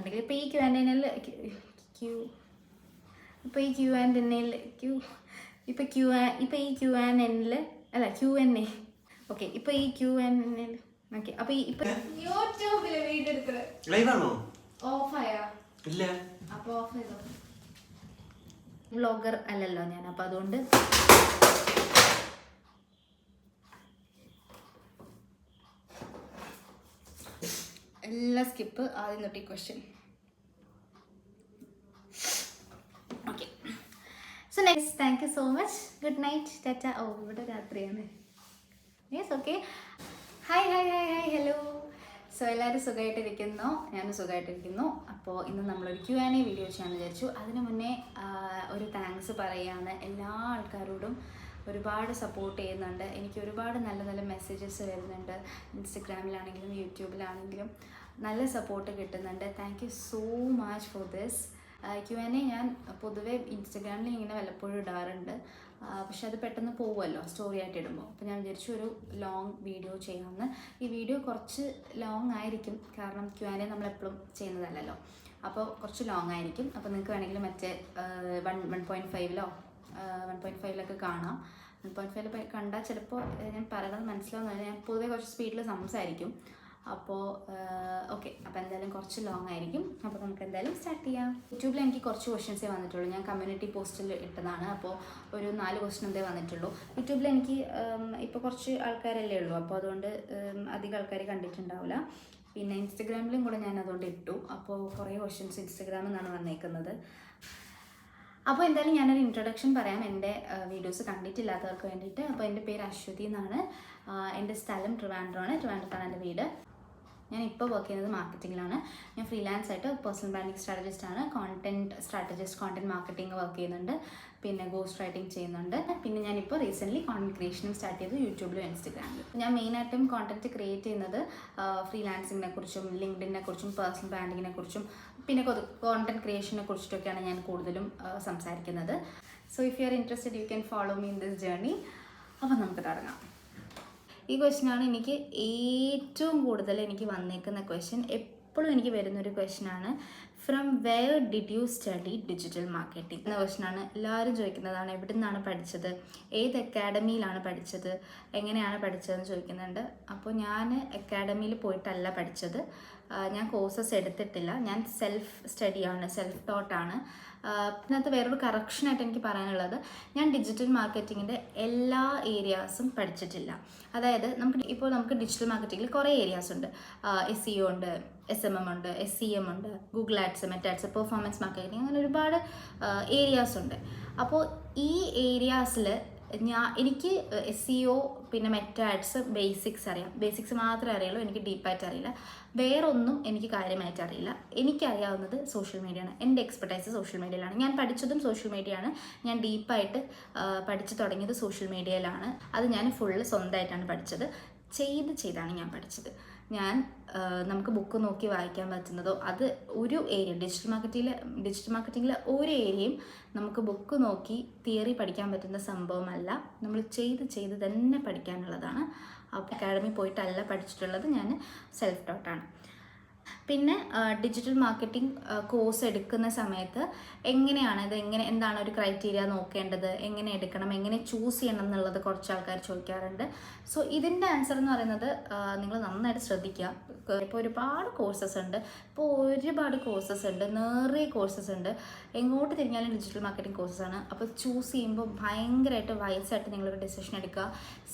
ഇപ്പോൾ ഈ Q and എനിൽ ഇപ്പോൾ ഈ ക്യൂ ആൻഡ് എനിൽ ഇപ്പോൾ ഈ ക്യൂ ആൻഡ് എനിൽ അല്ല ക്യൂ എൻ എ ഓക്കെ. ഇപ്പോൾ ഈ ക്യൂ ആൻഡ് എനിൽ ഓക്കെ. അപ്പോൾ ഇപ്പോൾ യൂട്യൂബിൽ വീഡിയോ എടുക്കുന്നത് ലൈവ് ആണോ? ഓഫായാ? ഇല്ല. അപ്പോൾ ഓഫ് ചെയ്തോ. വ്ളോഗർ അല്ലല്ലോ ഞാൻ, അപ്പോൾ അതുകൊണ്ട് എല്ലാം സ്കിപ്പ്. ആദ്യം തൊട്ട് question. Okay. So next, thank you so much. Good night, tata. Oh, ഇവിടെ രാത്രിയാണ്. Yes, okay. Hi hi hi hi hello. So എല്ലാവരും സുഖമായിട്ടിരിക്കുന്നു, ഞാനും സുഖമായിട്ടിരിക്കുന്നു. അപ്പോൾ ഇന്ന് നമ്മളൊരു ക്യൂ ആൻഡ് എ വീഡിയോ ചെയ്യാൻ വിചാരിച്ചു. അതിന് മുന്നേ ഒരു താങ്ക്സ് പറയുകയാണ് എല്ലാ ആൾക്കാരോടും. ഒരുപാട് സപ്പോർട്ട് ചെയ്യുന്നുണ്ട്, എനിക്ക് ഒരുപാട് നല്ല നല്ല മെസ്സേജസ് വരുന്നുണ്ട്. ഇൻസ്റ്റഗ്രാമിലാണെങ്കിലും യൂട്യൂബിലാണെങ്കിലും നല്ല സപ്പോർട്ട് കിട്ടുന്നുണ്ട്. Thank you so much for this. Q and A ഞാൻ പൊതുവേ ഇൻസ്റ്റഗ്രാമിൽ ഇങ്ങനെ വല്ലപ്പോഴും ഇടാറുണ്ട്, പക്ഷെ അത് പെട്ടെന്ന് പോകുമല്ലോ സ്റ്റോറി ആയിട്ട് ഇടുമ്പോൾ. അപ്പോൾ ഞാൻ വിചാരിച്ചു ഒരു ലോങ് വീഡിയോ ചെയ്യാമെന്ന്. ഈ വീഡിയോ കുറച്ച് ലോങ് ആയിരിക്കും, കാരണം ക്യൂ ആൻഡ് എ നമ്മളെപ്പോഴും ചെയ്യുന്നതല്ലല്ലോ. അപ്പോൾ കുറച്ച് ലോങ് ആയിരിക്കും. അപ്പോൾ നിങ്ങൾക്ക് വേണമെങ്കിൽ മറ്റേ 1.5ലോ 1.5ലൊക്കെ കാണാം. 1.5 കണ്ടാൽ ചിലപ്പോൾ ഞാൻ പറയുന്നത് മനസ്സിലാവുന്നില്ല. ഞാൻ പൊതുവേ കുറച്ച് സ്പീഡിൽ സംസാരിക്കും. അപ്പോൾ ഓക്കെ. അപ്പോൾ എന്തായാലും കുറച്ച് ലോങ് ആയിരിക്കും. അപ്പോൾ നമുക്ക് എന്തായാലും സ്റ്റാർട്ട് ചെയ്യാം. യൂട്യൂബിൽ എനിക്ക് കുറച്ച് ക്വസ്റ്റ്യൻസേ വന്നിട്ടുള്ളൂ. ഞാൻ കമ്മ്യൂണിറ്റി പോസ്റ്റിൽ ഇട്ടതാണ്. അപ്പോൾ ഒരു 4 ക്വസ്റ്റ്യൻ എന്തേ വന്നിട്ടുള്ളൂ. യൂട്യൂബിൽ എനിക്ക് ഇപ്പോൾ കുറച്ച് ആൾക്കാരല്ലേ ഉള്ളൂ, അപ്പോൾ അതുകൊണ്ട് അധികം ആൾക്കാർ കണ്ടിട്ടുണ്ടാവില്ല. പിന്നെ ഇൻസ്റ്റഗ്രാമിലും കൂടെ ഞാൻ അതുകൊണ്ട് ഇട്ടു. അപ്പോൾ കുറേ ക്വസ്റ്റ്യൻസ് ഇൻസ്റ്റഗ്രാമിൽ നിന്നാണ് വന്നേക്കുന്നത്. അപ്പോൾ എന്തായാലും ഞാനൊരു ഇൻട്രൊഡക്ഷൻ പറയാം എൻ്റെ വീഡിയോസ് കണ്ടിട്ടില്ലാത്തവർക്ക് വേണ്ടിയിട്ട്. അപ്പോൾ എൻ്റെ പേര് അശ്വതി എന്നാണ്. എൻ്റെ സ്ഥലം ട്രിവാൻഡ്രമാണ്. ട്രിവാൻഡ്രത്താണ് എൻ്റെ വീട്. ഞാൻ ഇപ്പോൾ വർക്ക് ചെയ്യുന്നത് മാർക്കറ്റിങ്ങിലാണ്. ഞാൻ ഫ്രീലാൻസ് ആയിട്ട് പേഴ്സണൽ ബ്രാൻഡിങ് സ്ട്രാറ്റജിസ്റ്റാണ്. Content strategist, content marketing work ചെയ്യുന്നുണ്ട്. പിന്നെ ഗോസ്റ്റ് റൈറ്റിംഗ് ചെയ്യുന്നുണ്ട്. പിന്നെ ഞാനിപ്പോൾ റീസെൻ്റ്ലി കോണ്ടൻറ്റ് ക്രിയേഷനും സ്റ്റാർട്ട് ചെയ്തു, യൂട്യൂബിലും ഇൻസ്റ്റഗ്രാമിലും. ഞാൻ മെയിനായിട്ടും കോണ്ടൻറ്റ് ക്രിയേറ്റ് ചെയ്യുന്നത് ഫ്രീലാൻസിങ്ങിനെ കുറിച്ചും ലിങ്ക്ഡിനെ കുറിച്ചും പേഴ്സണൽ ബ്രാൻഡിങ്ങിനെ കുറിച്ചും പിന്നെ കോണ്ടൻറ്റ് ക്രിയേഷനെ കുറിച്ചിട്ടൊക്കെയാണ് ഞാൻ കൂടുതലും സംസാരിക്കുന്നത്. So if you are interested you can follow me in this journey. അപ്പോൾ നമുക്ക് തുടങ്ങാം. ഈ ക്വസ്റ്റ്യനാണ് എനിക്ക് ഏറ്റവും കൂടുതൽ എനിക്ക് വന്നേക്കുന്ന ക്വസ്റ്റ്യൻ. എപ്പോഴും എനിക്ക് വരുന്നൊരു ക്വസ്റ്റ്യനാണ്. From where did you study digital marketing എന്ന ക്വസ്റ്റ്യനാണ്. എല്ലാവരും ചോദിക്കുന്നതാണ്. എവിടെ നിന്നാണ് പഠിച്ചത്, ഏത് അക്കാഡമിയിലാണ് പഠിച്ചത്, എങ്ങനെയാണ് പഠിച്ചതെന്ന് ചോദിക്കുന്നുണ്ട്. അപ്പോൾ ഞാൻ അക്കാഡമിയിൽ പോയിട്ടല്ല പഠിച്ചത്. ഞാൻ കോഴ്സസ് എടുത്തിട്ടില്ല. ഞാൻ സെൽഫ് സ്റ്റഡിയാണ്, സെൽഫ് ടോട്ടാണ്. ഇതിനകത്ത് വേറൊരു കറക്ഷനായിട്ട് എനിക്ക് പറയാനുള്ളത്, ഞാൻ ഡിജിറ്റൽ മാർക്കറ്റിങ്ങിൻ്റെ എല്ലാ ഏരിയാസും പഠിച്ചിട്ടില്ല. അതായത് നമുക്ക് ഡിജിറ്റൽ മാർക്കറ്റിങ്ങിൽ കുറേ ഏരിയാസ് ഉണ്ട്. SEO ഉണ്ട്, SMM ഉണ്ട്, SEM ഉണ്ട്, Google ads, Meta ads, performance marketing, അങ്ങനെ ഒരുപാട് ഏരിയാസ് ഉണ്ട്. അപ്പോൾ ഈ ഏരിയാസിൽ എനിക്ക് SEO പിന്നെ മെറ്റ ആഡ്സ് ബേസിക്സ് അറിയാം. ബേസിക്സ് മാത്രമേ അറിയുള്ളൂ, എനിക്ക് ഡീപ്പായിട്ട് അറിയില്ല. വേറൊന്നും എനിക്ക് കാര്യമായിട്ട് അറിയില്ല. എനിക്കറിയാവുന്നത് സോഷ്യൽ മീഡിയയാണ്. എൻ്റെ എക്സ്പെർട്ടൈസ് സോഷ്യൽ മീഡിയയിലാണ്. ഞാൻ പഠിച്ചതും സോഷ്യൽ മീഡിയയാണ്. ഞാൻ ഡീപ്പായിട്ട് പഠിച്ചു തുടങ്ങിയത് സോഷ്യൽ മീഡിയയിലാണ്. അത് ഞാൻ ഫുള്ള് സ്വന്തമായിട്ടാണ് പഠിച്ചത്. ചെയ്താണ് ഞാൻ പഠിച്ചത്. നമുക്ക് ബുക്ക് നോക്കി വായിക്കാൻ പറ്റുന്നതോ അത് ഒരു ഏരിയ ഡിജിറ്റൽ മാർക്കറ്റിങ്ങിലെ ഒരു ഏരിയയും നമുക്ക് ബുക്ക് നോക്കി തിയറി പഠിക്കാൻ പറ്റുന്ന സംഭവമല്ല. നമ്മൾ ചെയ്ത് തന്നെ പഠിക്കാനുള്ളതാണ്. അപ്പോൾ അക്കാഡമി പോയിട്ടല്ല പഠിച്ചിട്ടുള്ളത്, ഞാൻ സെൽഫ് ടോട്ടാണ്. പിന്നെ ഡിജിറ്റൽ മാർക്കറ്റിംഗ് കോഴ്സ് എടുക്കുന്ന സമയത്ത് എന്താണ് ഒരു ക്രൈറ്റീരിയ നോക്കേണ്ടത്, എങ്ങനെ എടുക്കണം, എങ്ങനെ ചൂസ് ചെയ്യണം എന്നുള്ളത് കുറച്ച് ആൾക്കാർ ചോദിക്കാറുണ്ട്. സോ ഇതിൻ്റെ ആൻസർ എന്ന് പറയുന്നത്, നിങ്ങൾ നന്നായിട്ട് ശ്രദ്ധിക്കുക. ഇപ്പോൾ ഒരുപാട് കോഴ്സസ് ഉണ്ട്, നിറയെ കോഴ്സസ് ഉണ്ട്. എങ്ങോട്ട് തിരിഞ്ഞാലും ഡിജിറ്റൽ മാർക്കറ്റിംഗ് കോഴ്സസാണ്. അപ്പോൾ ചൂസ് ചെയ്യുമ്പോൾ ഭയങ്കരമായിട്ട് വയസ്സായിട്ട് നിങ്ങളൊരു ഡിസിഷൻ എടുക്കുക.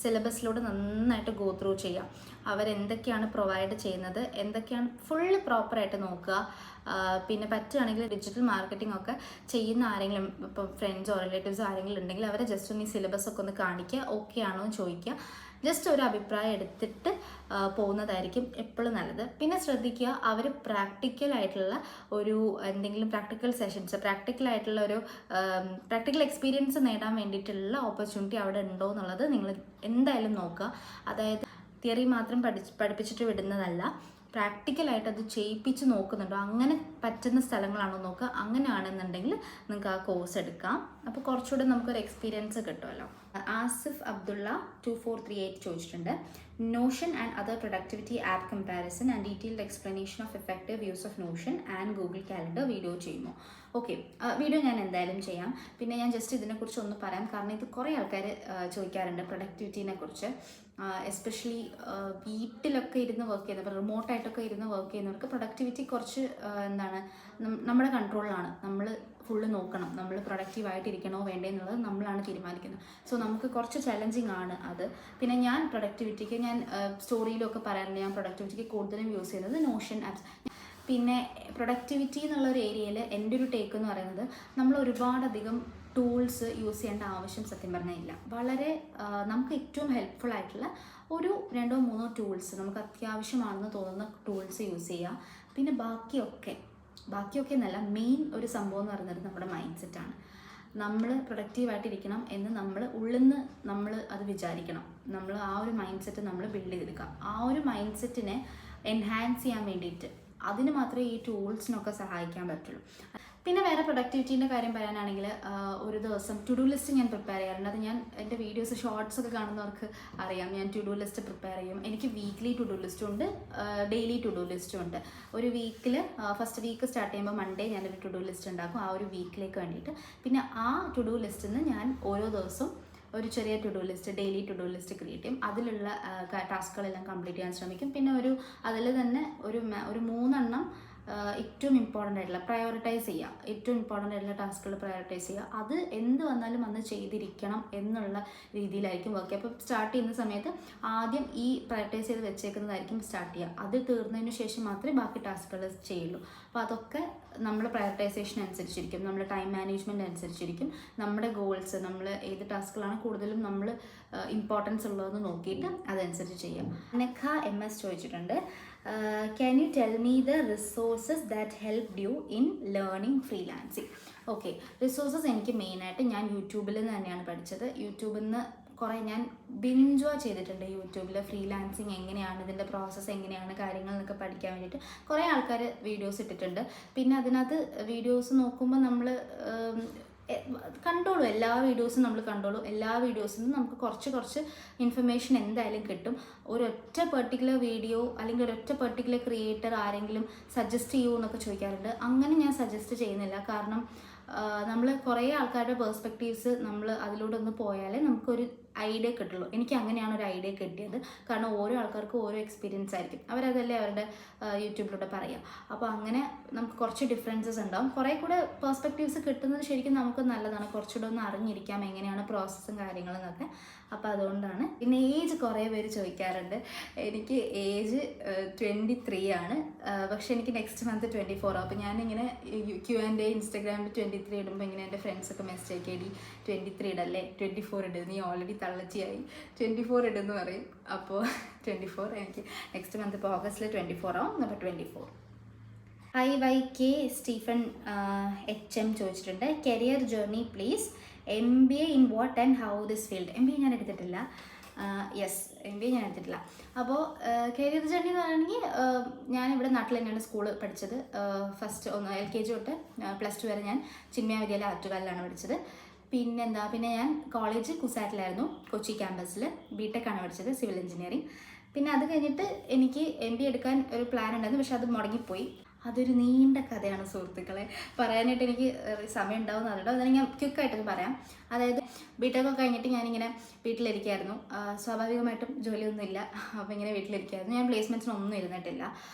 സിലബസിലൂടെ നന്നായിട്ട് ഗോ ത്രൂ ചെയ്യുക. അവരെന്തൊക്കെയാണ് പ്രൊവൈഡ് ചെയ്യുന്നത്, എന്തൊക്കെയാണ് ഫുള്ള് പ്രോപ്പറായിട്ട് നോക്കുക. പിന്നെ പറ്റുകയാണെങ്കിൽ ഡിജിറ്റൽ മാർക്കറ്റിംഗ് ഒക്കെ ചെയ്യുന്ന ആരെങ്കിലും, ഇപ്പോൾ ഫ്രണ്ട്സോ റിലേറ്റീവ്സോ ആരെങ്കിലും ഉണ്ടെങ്കിൽ അവരെ ജസ്റ്റ് ഒന്ന് ഈ സിലബസൊക്കെ ഒന്ന് കാണിക്കുക, ഓക്കെ ആണോ എന്ന് ചോദിക്കുക. ജസ്റ്റ് ഒരു അഭിപ്രായം എടുത്തിട്ട് പോകുന്നതായിരിക്കും എപ്പോഴും നല്ലത്. പിന്നെ ശ്രദ്ധിക്കുക, അവർ പ്രാക്ടിക്കലായിട്ടുള്ള എന്തെങ്കിലും പ്രാക്ടിക്കൽ സെഷൻസ്, പ്രാക്ടിക്കൽ എക്സ്പീരിയൻസ് നേടാൻ വേണ്ടിയിട്ടുള്ള ഓപ്പർച്യൂണിറ്റി അവിടെ ഉണ്ടോ എന്നുള്ളത് നിങ്ങൾ എന്തായാലും നോക്കുക. അതായത് തിയറി മാത്രം പഠിപ്പിച്ചിട്ട് വിടുന്നതല്ല, പ്രാക്ടിക്കലായിട്ട് അത് ചെയ്യിപ്പിച്ച് നോക്കുന്നുണ്ടോ, അങ്ങനെ പറ്റുന്ന സ്ഥലങ്ങളാണോ നോക്കുക. അങ്ങനെയാണെന്നുണ്ടെങ്കിൽ നിങ്ങൾക്ക് ആ കോഴ്സ് എടുക്കാം. അപ്പോൾ കുറച്ചുകൂടെ നമുക്കൊരു എക്സ്പീരിയൻസ് കിട്ടുമല്ലോ. ആസിഫ് അബ്ദുള്ള 2438 ചോദിച്ചിട്ടുണ്ട്, Notion and other productivity app comparison and detailed explanation of effective use of Notion and Google calendar video ചെയ്യുമോ? ഓക്കെ, വീഡിയോ ഞാൻ എന്തായാലും ചെയ്യാം. പിന്നെ ഞാൻ ജസ്റ്റ് ഇതിനെക്കുറിച്ച് ഒന്ന് പറയാം, കാരണം ഇത് കുറേ ആൾക്കാർ ചോദിക്കാറുണ്ട് പ്രൊഡക്ടിവിറ്റീനെ കുറിച്ച്. എസ്പെഷ്യലി വീട്ടിലൊക്കെ ഇരുന്ന് വർക്ക് ചെയ്യുന്ന, ഇപ്പോൾ റിമോട്ടായിട്ടൊക്കെ ഇരുന്ന് വർക്ക് ചെയ്യുന്നവർക്ക് പ്രൊഡക്ടിവിറ്റി കുറച്ച് എന്താണ് നമ്മുടെ കൺട്രോളിലാണ്. നമ്മൾ ഫുള്ള് നോക്കണം, നമ്മൾ പ്രൊഡക്റ്റീവായിട്ടിരിക്കണോ വേണ്ടേ എന്നുള്ളത് നമ്മളാണ് തീരുമാനിക്കുന്നത്. സോ നമുക്ക് കുറച്ച് ചലഞ്ചിങ് ആണ് അത്. പിന്നെ ഞാൻ പ്രൊഡക്ടിവിറ്റിക്ക്, ഞാൻ സ്റ്റോറിയിലൊക്കെ പറയാറുണ്ട്, ഞാൻ പ്രൊഡക്ടിവിറ്റിക്ക് കൂടുതലും യൂസ് ചെയ്യുന്നത് നോഷൻ ആപ്സ്. പിന്നെ പ്രൊഡക്ടിവിറ്റി എന്നുള്ളൊരു ഏരിയയിൽ എൻ്റെ ഒരു ടേക്ക് എന്ന് പറയുന്നത്, നമ്മൾ ഒരുപാടധികം ടൂൾസ് യൂസ് ചെയ്യേണ്ട ആവശ്യം സത്യം പറഞ്ഞാൽ ഇല്ല. വളരെ നമുക്ക് ഏറ്റവും ഹെൽപ്ഫുൾ ആയിട്ടുള്ള ഒരു 2-3 ടൂൾസ്, നമുക്ക് അത്യാവശ്യമാണെന്ന് തോന്നുന്ന ടൂൾസ് യൂസ് ചെയ്യുക. പിന്നെ ബാക്കിയൊക്കെ എന്നല്ല, മെയിൻ ഒരു സംഭവം എന്ന് പറയുന്നത് നമ്മുടെ മൈൻഡ് സെറ്റാണ്. നമ്മൾ പ്രൊഡക്റ്റീവായിട്ടിരിക്കണം എന്ന് നമ്മൾ ഉള്ളിൽ നിന്ന് നമ്മൾ അത് വിചാരിക്കണം. നമ്മൾ ആ ഒരു മൈൻഡ് സെറ്റ് നമ്മൾ ബിൽഡ് ചെയ്തെടുക്കാം. ആ ഒരു മൈൻഡ് സെറ്റിനെ എൻഹാൻസ് ചെയ്യാൻ വേണ്ടിയിട്ട് അതിന് മാത്രമേ ഈ ടൂൾസിനൊക്കെ സഹായിക്കാൻ പറ്റുള്ളൂ. പിന്നെ വേറെ പ്രൊഡക്ടിവിറ്റീൻ്റെ കാര്യം പറയാനാണെങ്കിൽ, ഒരു ദിവസം ടു ഡു ലിസ്റ്റ് ഞാൻ പ്രിപ്പയർ ചെയ്യാറുണ്ട്. അത് ഞാൻ എൻ്റെ വീഡിയോസ് ഷോർട്സ് ഒക്കെ കാണുന്നവർക്ക് അറിയാം, ഞാൻ ടു ഡു ലിസ്റ്റ് പ്രിപ്പയർ ചെയ്യും. എനിക്ക് വീക്ക്ലി ടു ഡു ലിസ്റ്റും ഉണ്ട്, ഡെയിലി ടു ഡു ലിസ്റ്റും ഉണ്ട്. ഒരു വീക്കിൽ ഫസ്റ്റ് വീക്ക് സ്റ്റാർട്ട് ചെയ്യുമ്പോൾ മൺഡേ ഞാനൊരു ടു ഡു ലിസ്റ്റ് ഉണ്ടാക്കും ആ ഒരു വീക്കിലേക്ക് വേണ്ടിയിട്ട്. പിന്നെ ആ ടു ഡു ലിസ്റ്റിൽ നിന്ന് ഞാൻ ഓരോ ദിവസവും ഒരു ചെറിയ to do list, daily to do list create ചെയ്യും. അതിലുള്ള ടാസ്കുകളെല്ലാം കംപ്ലീറ്റ് ചെയ്യാൻ ശ്രമിക്കും. പിന്നെ അതിൽ തന്നെ ഒരു 3 ഏറ്റവും ഇമ്പോർട്ടൻ്റ് ആയിട്ടുള്ള പ്രയോറിറ്റൈസ് ചെയ്യുക. ഏറ്റവും ഇമ്പോർട്ടൻ്റ് ആയിട്ടുള്ള ടാസ്കുകൾ പ്രയോറിറ്റൈസ് ചെയ്യുക. അത് എന്ത് വന്നാലും അന്ന് ചെയ്തിരിക്കണം എന്നുള്ള രീതിയിലായിരിക്കും വർക്ക്. അപ്പോൾ സ്റ്റാർട്ട് ചെയ്യുന്ന സമയത്ത് ആദ്യം ഈ പ്രയോറിറ്റൈസ് ചെയ്ത് വെച്ചേക്കുന്നതായിരിക്കും സ്റ്റാർട്ട് ചെയ്യുക. അത് തീർന്നതിന് ശേഷം മാത്രമേ ബാക്കി ടാസ്കുകൾ ചെയ്യുള്ളൂ. അപ്പോൾ അതൊക്കെ നമ്മുടെ പ്രയോറിറ്റൈസേഷൻ അനുസരിച്ചിരിക്കും, നമ്മുടെ ടൈം മാനേജ്മെൻറ്റ് അനുസരിച്ചിരിക്കും. നമ്മുടെ ഗോൾസ്, നമ്മൾ ഏത് ടാസ്കുകളാണ് കൂടുതലും നമ്മൾ ഇമ്പോർട്ടൻസ് ഉള്ളതെന്ന് നോക്കിയിട്ട് അതനുസരിച്ച് ചെയ്യാം. നെഖ MS ചോദിച്ചിട്ടുണ്ട്, can you tell me the resources that helped you in learning freelancing? Okay, resources എനിക്ക് മെയിനായിട്ട് ഞാൻ യൂട്യൂബിൽ നിന്ന് തന്നെയാണ് പഠിച്ചത്. യൂട്യൂബിൽ നിന്ന് കുറേ ഞാൻ ബിഞ്ച് ചെയ്തിട്ടുണ്ട്. യൂട്യൂബിൽ ഫ്രീലാൻസിങ് എങ്ങനെയാണ്, ഇതിൻ്റെ പ്രോസസ്സ് എങ്ങനെയാണ്, കാര്യങ്ങൾ എന്നൊക്കെ പഠിക്കാൻ വേണ്ടിയിട്ട് കുറേ ആൾക്കാർ വീഡിയോസ് ഇട്ടിട്ടുണ്ട്. പിന്നെ അതിനകത്ത് വീഡിയോസ് നോക്കുമ്പോൾ നമ്മൾ കണ്ടോളൂ, എല്ലാ വീഡിയോസും നമ്മൾ കണ്ടോളൂ. എല്ലാ വീഡിയോസിൽ നിന്നും നമുക്ക് കുറച്ച് ഇൻഫർമേഷൻ എന്തായാലും കിട്ടും. ഒരൊറ്റ പെർട്ടിക്കുലർ വീഡിയോ അല്ലെങ്കിൽ ഒരൊറ്റ പെർട്ടിക്കുലർ ക്രിയേറ്റർ ആരെങ്കിലും സജസ്റ്റ് ചെയ്യൂ എന്നൊക്കെ ചോദിക്കാറുണ്ട്. അങ്ങനെ ഞാൻ സജസ്റ്റ് ചെയ്യുന്നില്ല. കാരണം നമ്മൾ കുറേ ആൾക്കാരുടെ പേഴ്സ്പെക്റ്റീവ്സ് നമ്മൾ അതിലൂടെ ഒന്ന് പോയാലേ നമുക്കൊരു ഐഡിയ കിട്ടുള്ളൂ. എനിക്ക് അങ്ങനെയാണ് ഒരു ഐഡിയ കിട്ടിയത്. കാരണം ഓരോ ആൾക്കാർക്കും ഓരോ എക്സ്പീരിയൻസ് ആയിരിക്കും, അവരതല്ലേ അവരുടെ യൂട്യൂബിലൂടെ പറയുക. അപ്പോൾ അങ്ങനെ നമുക്ക് കുറച്ച് ഡിഫറൻസസ് ഉണ്ടാവും. കുറേ കൂടെ പേഴ്സ്പെക്റ്റീവ്സ് കിട്ടുന്നത് ശരിക്കും നമുക്ക് നല്ലതാണ്. കുറച്ചുകൂടെ ഒന്ന് അറിഞ്ഞിരിക്കാം എങ്ങനെയാണ് പ്രോസസ്സും കാര്യങ്ങളെന്നൊക്കെ. അപ്പോൾ അതുകൊണ്ടാണ്. പിന്നെ ഏജ് കുറേ പേര് ചോദിക്കാറുണ്ട്. എനിക്ക് ഏജ് 23 ആണ്, പക്ഷേ എനിക്ക് നെക്സ്റ്റ് മന്ത് 24 ആവും. അപ്പോൾ ഞാനിങ്ങനെ Q&A ഇൻസ്റ്റാഗ്രാമിൽ 23 ഇടുമ്പോൾ ഇങ്ങനെ എൻ്റെ ഫ്രണ്ട്സൊക്കെ മെസ്സേജ് അയക്കി, 23 ഇടല്ലേ, 24 ഇട്, നീ ഓൾറെഡി തള്ളച്ചിയായി, 24 ഇടെന്ന് പറയും. അപ്പോൾ 24 എനിക്ക് നെക്സ്റ്റ് മന്ത്, ഇപ്പോൾ ഓഗസ്റ്റിൽ 24 ആവും. അപ്പോൾ 24. IYK സ്റ്റീഫൻ HM ചോദിച്ചിട്ടുണ്ട്, career journey please, MBA in what and how this field. MBA ഞാൻ എടുത്തിട്ടില്ല. യെസ്, MBA ഞാൻ എടുത്തിട്ടില്ല. അപ്പോൾ കരിയർ ജേർണി എന്ന് പറയുകയാണെങ്കിൽ ഞാനിവിടെ നാട്ടിൽ തന്നെയാണ് സ്കൂൾ പഠിച്ചത്. ഫസ്റ്റ് LKG തൊട്ട് +2 വരെ ഞാൻ ചിന്മയ വിദ്യാലയ ആറ്റുകാലിലാണ് പഠിച്ചത്. പിന്നെ ഞാൻ കോളേജ് കുസാറ്റിലായിരുന്നു, കൊച്ചി ക്യാമ്പസിൽ. BTech ആണ് പഠിച്ചത്, സിവിൽ എഞ്ചിനീയറിംഗ്. പിന്നെ അത് കഴിഞ്ഞിട്ട് എനിക്ക് MBA എടുക്കാൻ ഒരു പ്ലാൻ ഉണ്ടായിരുന്നു, പക്ഷെ അത് മുടങ്ങിപ്പോയി. അതൊരു നീണ്ട കഥയാണ് സുഹൃത്തുക്കളെ, പറയാനായിട്ട് എനിക്ക് സമയം ഉണ്ടാവുന്ന അറിയട്ടോ. അതിന് ഞാൻ ക്വിക്കായിട്ടൊക്കെ പറയാം. അതായത് BTech ഒക്കെ കഴിഞ്ഞിട്ട് ഞാനിങ്ങനെ വീട്ടിലിരിക്കുകയായിരുന്നു. സ്വാഭാവികമായിട്ടും ജോലിയൊന്നുമില്ല. അപ്പോൾ ഇങ്ങനെ വീട്ടിലിരിക്കുകയായിരുന്നു. ഞാൻ പ്ലേസ്മെൻറ്റ്സിനൊന്നും ഇരുന്നിട്ടില്ല.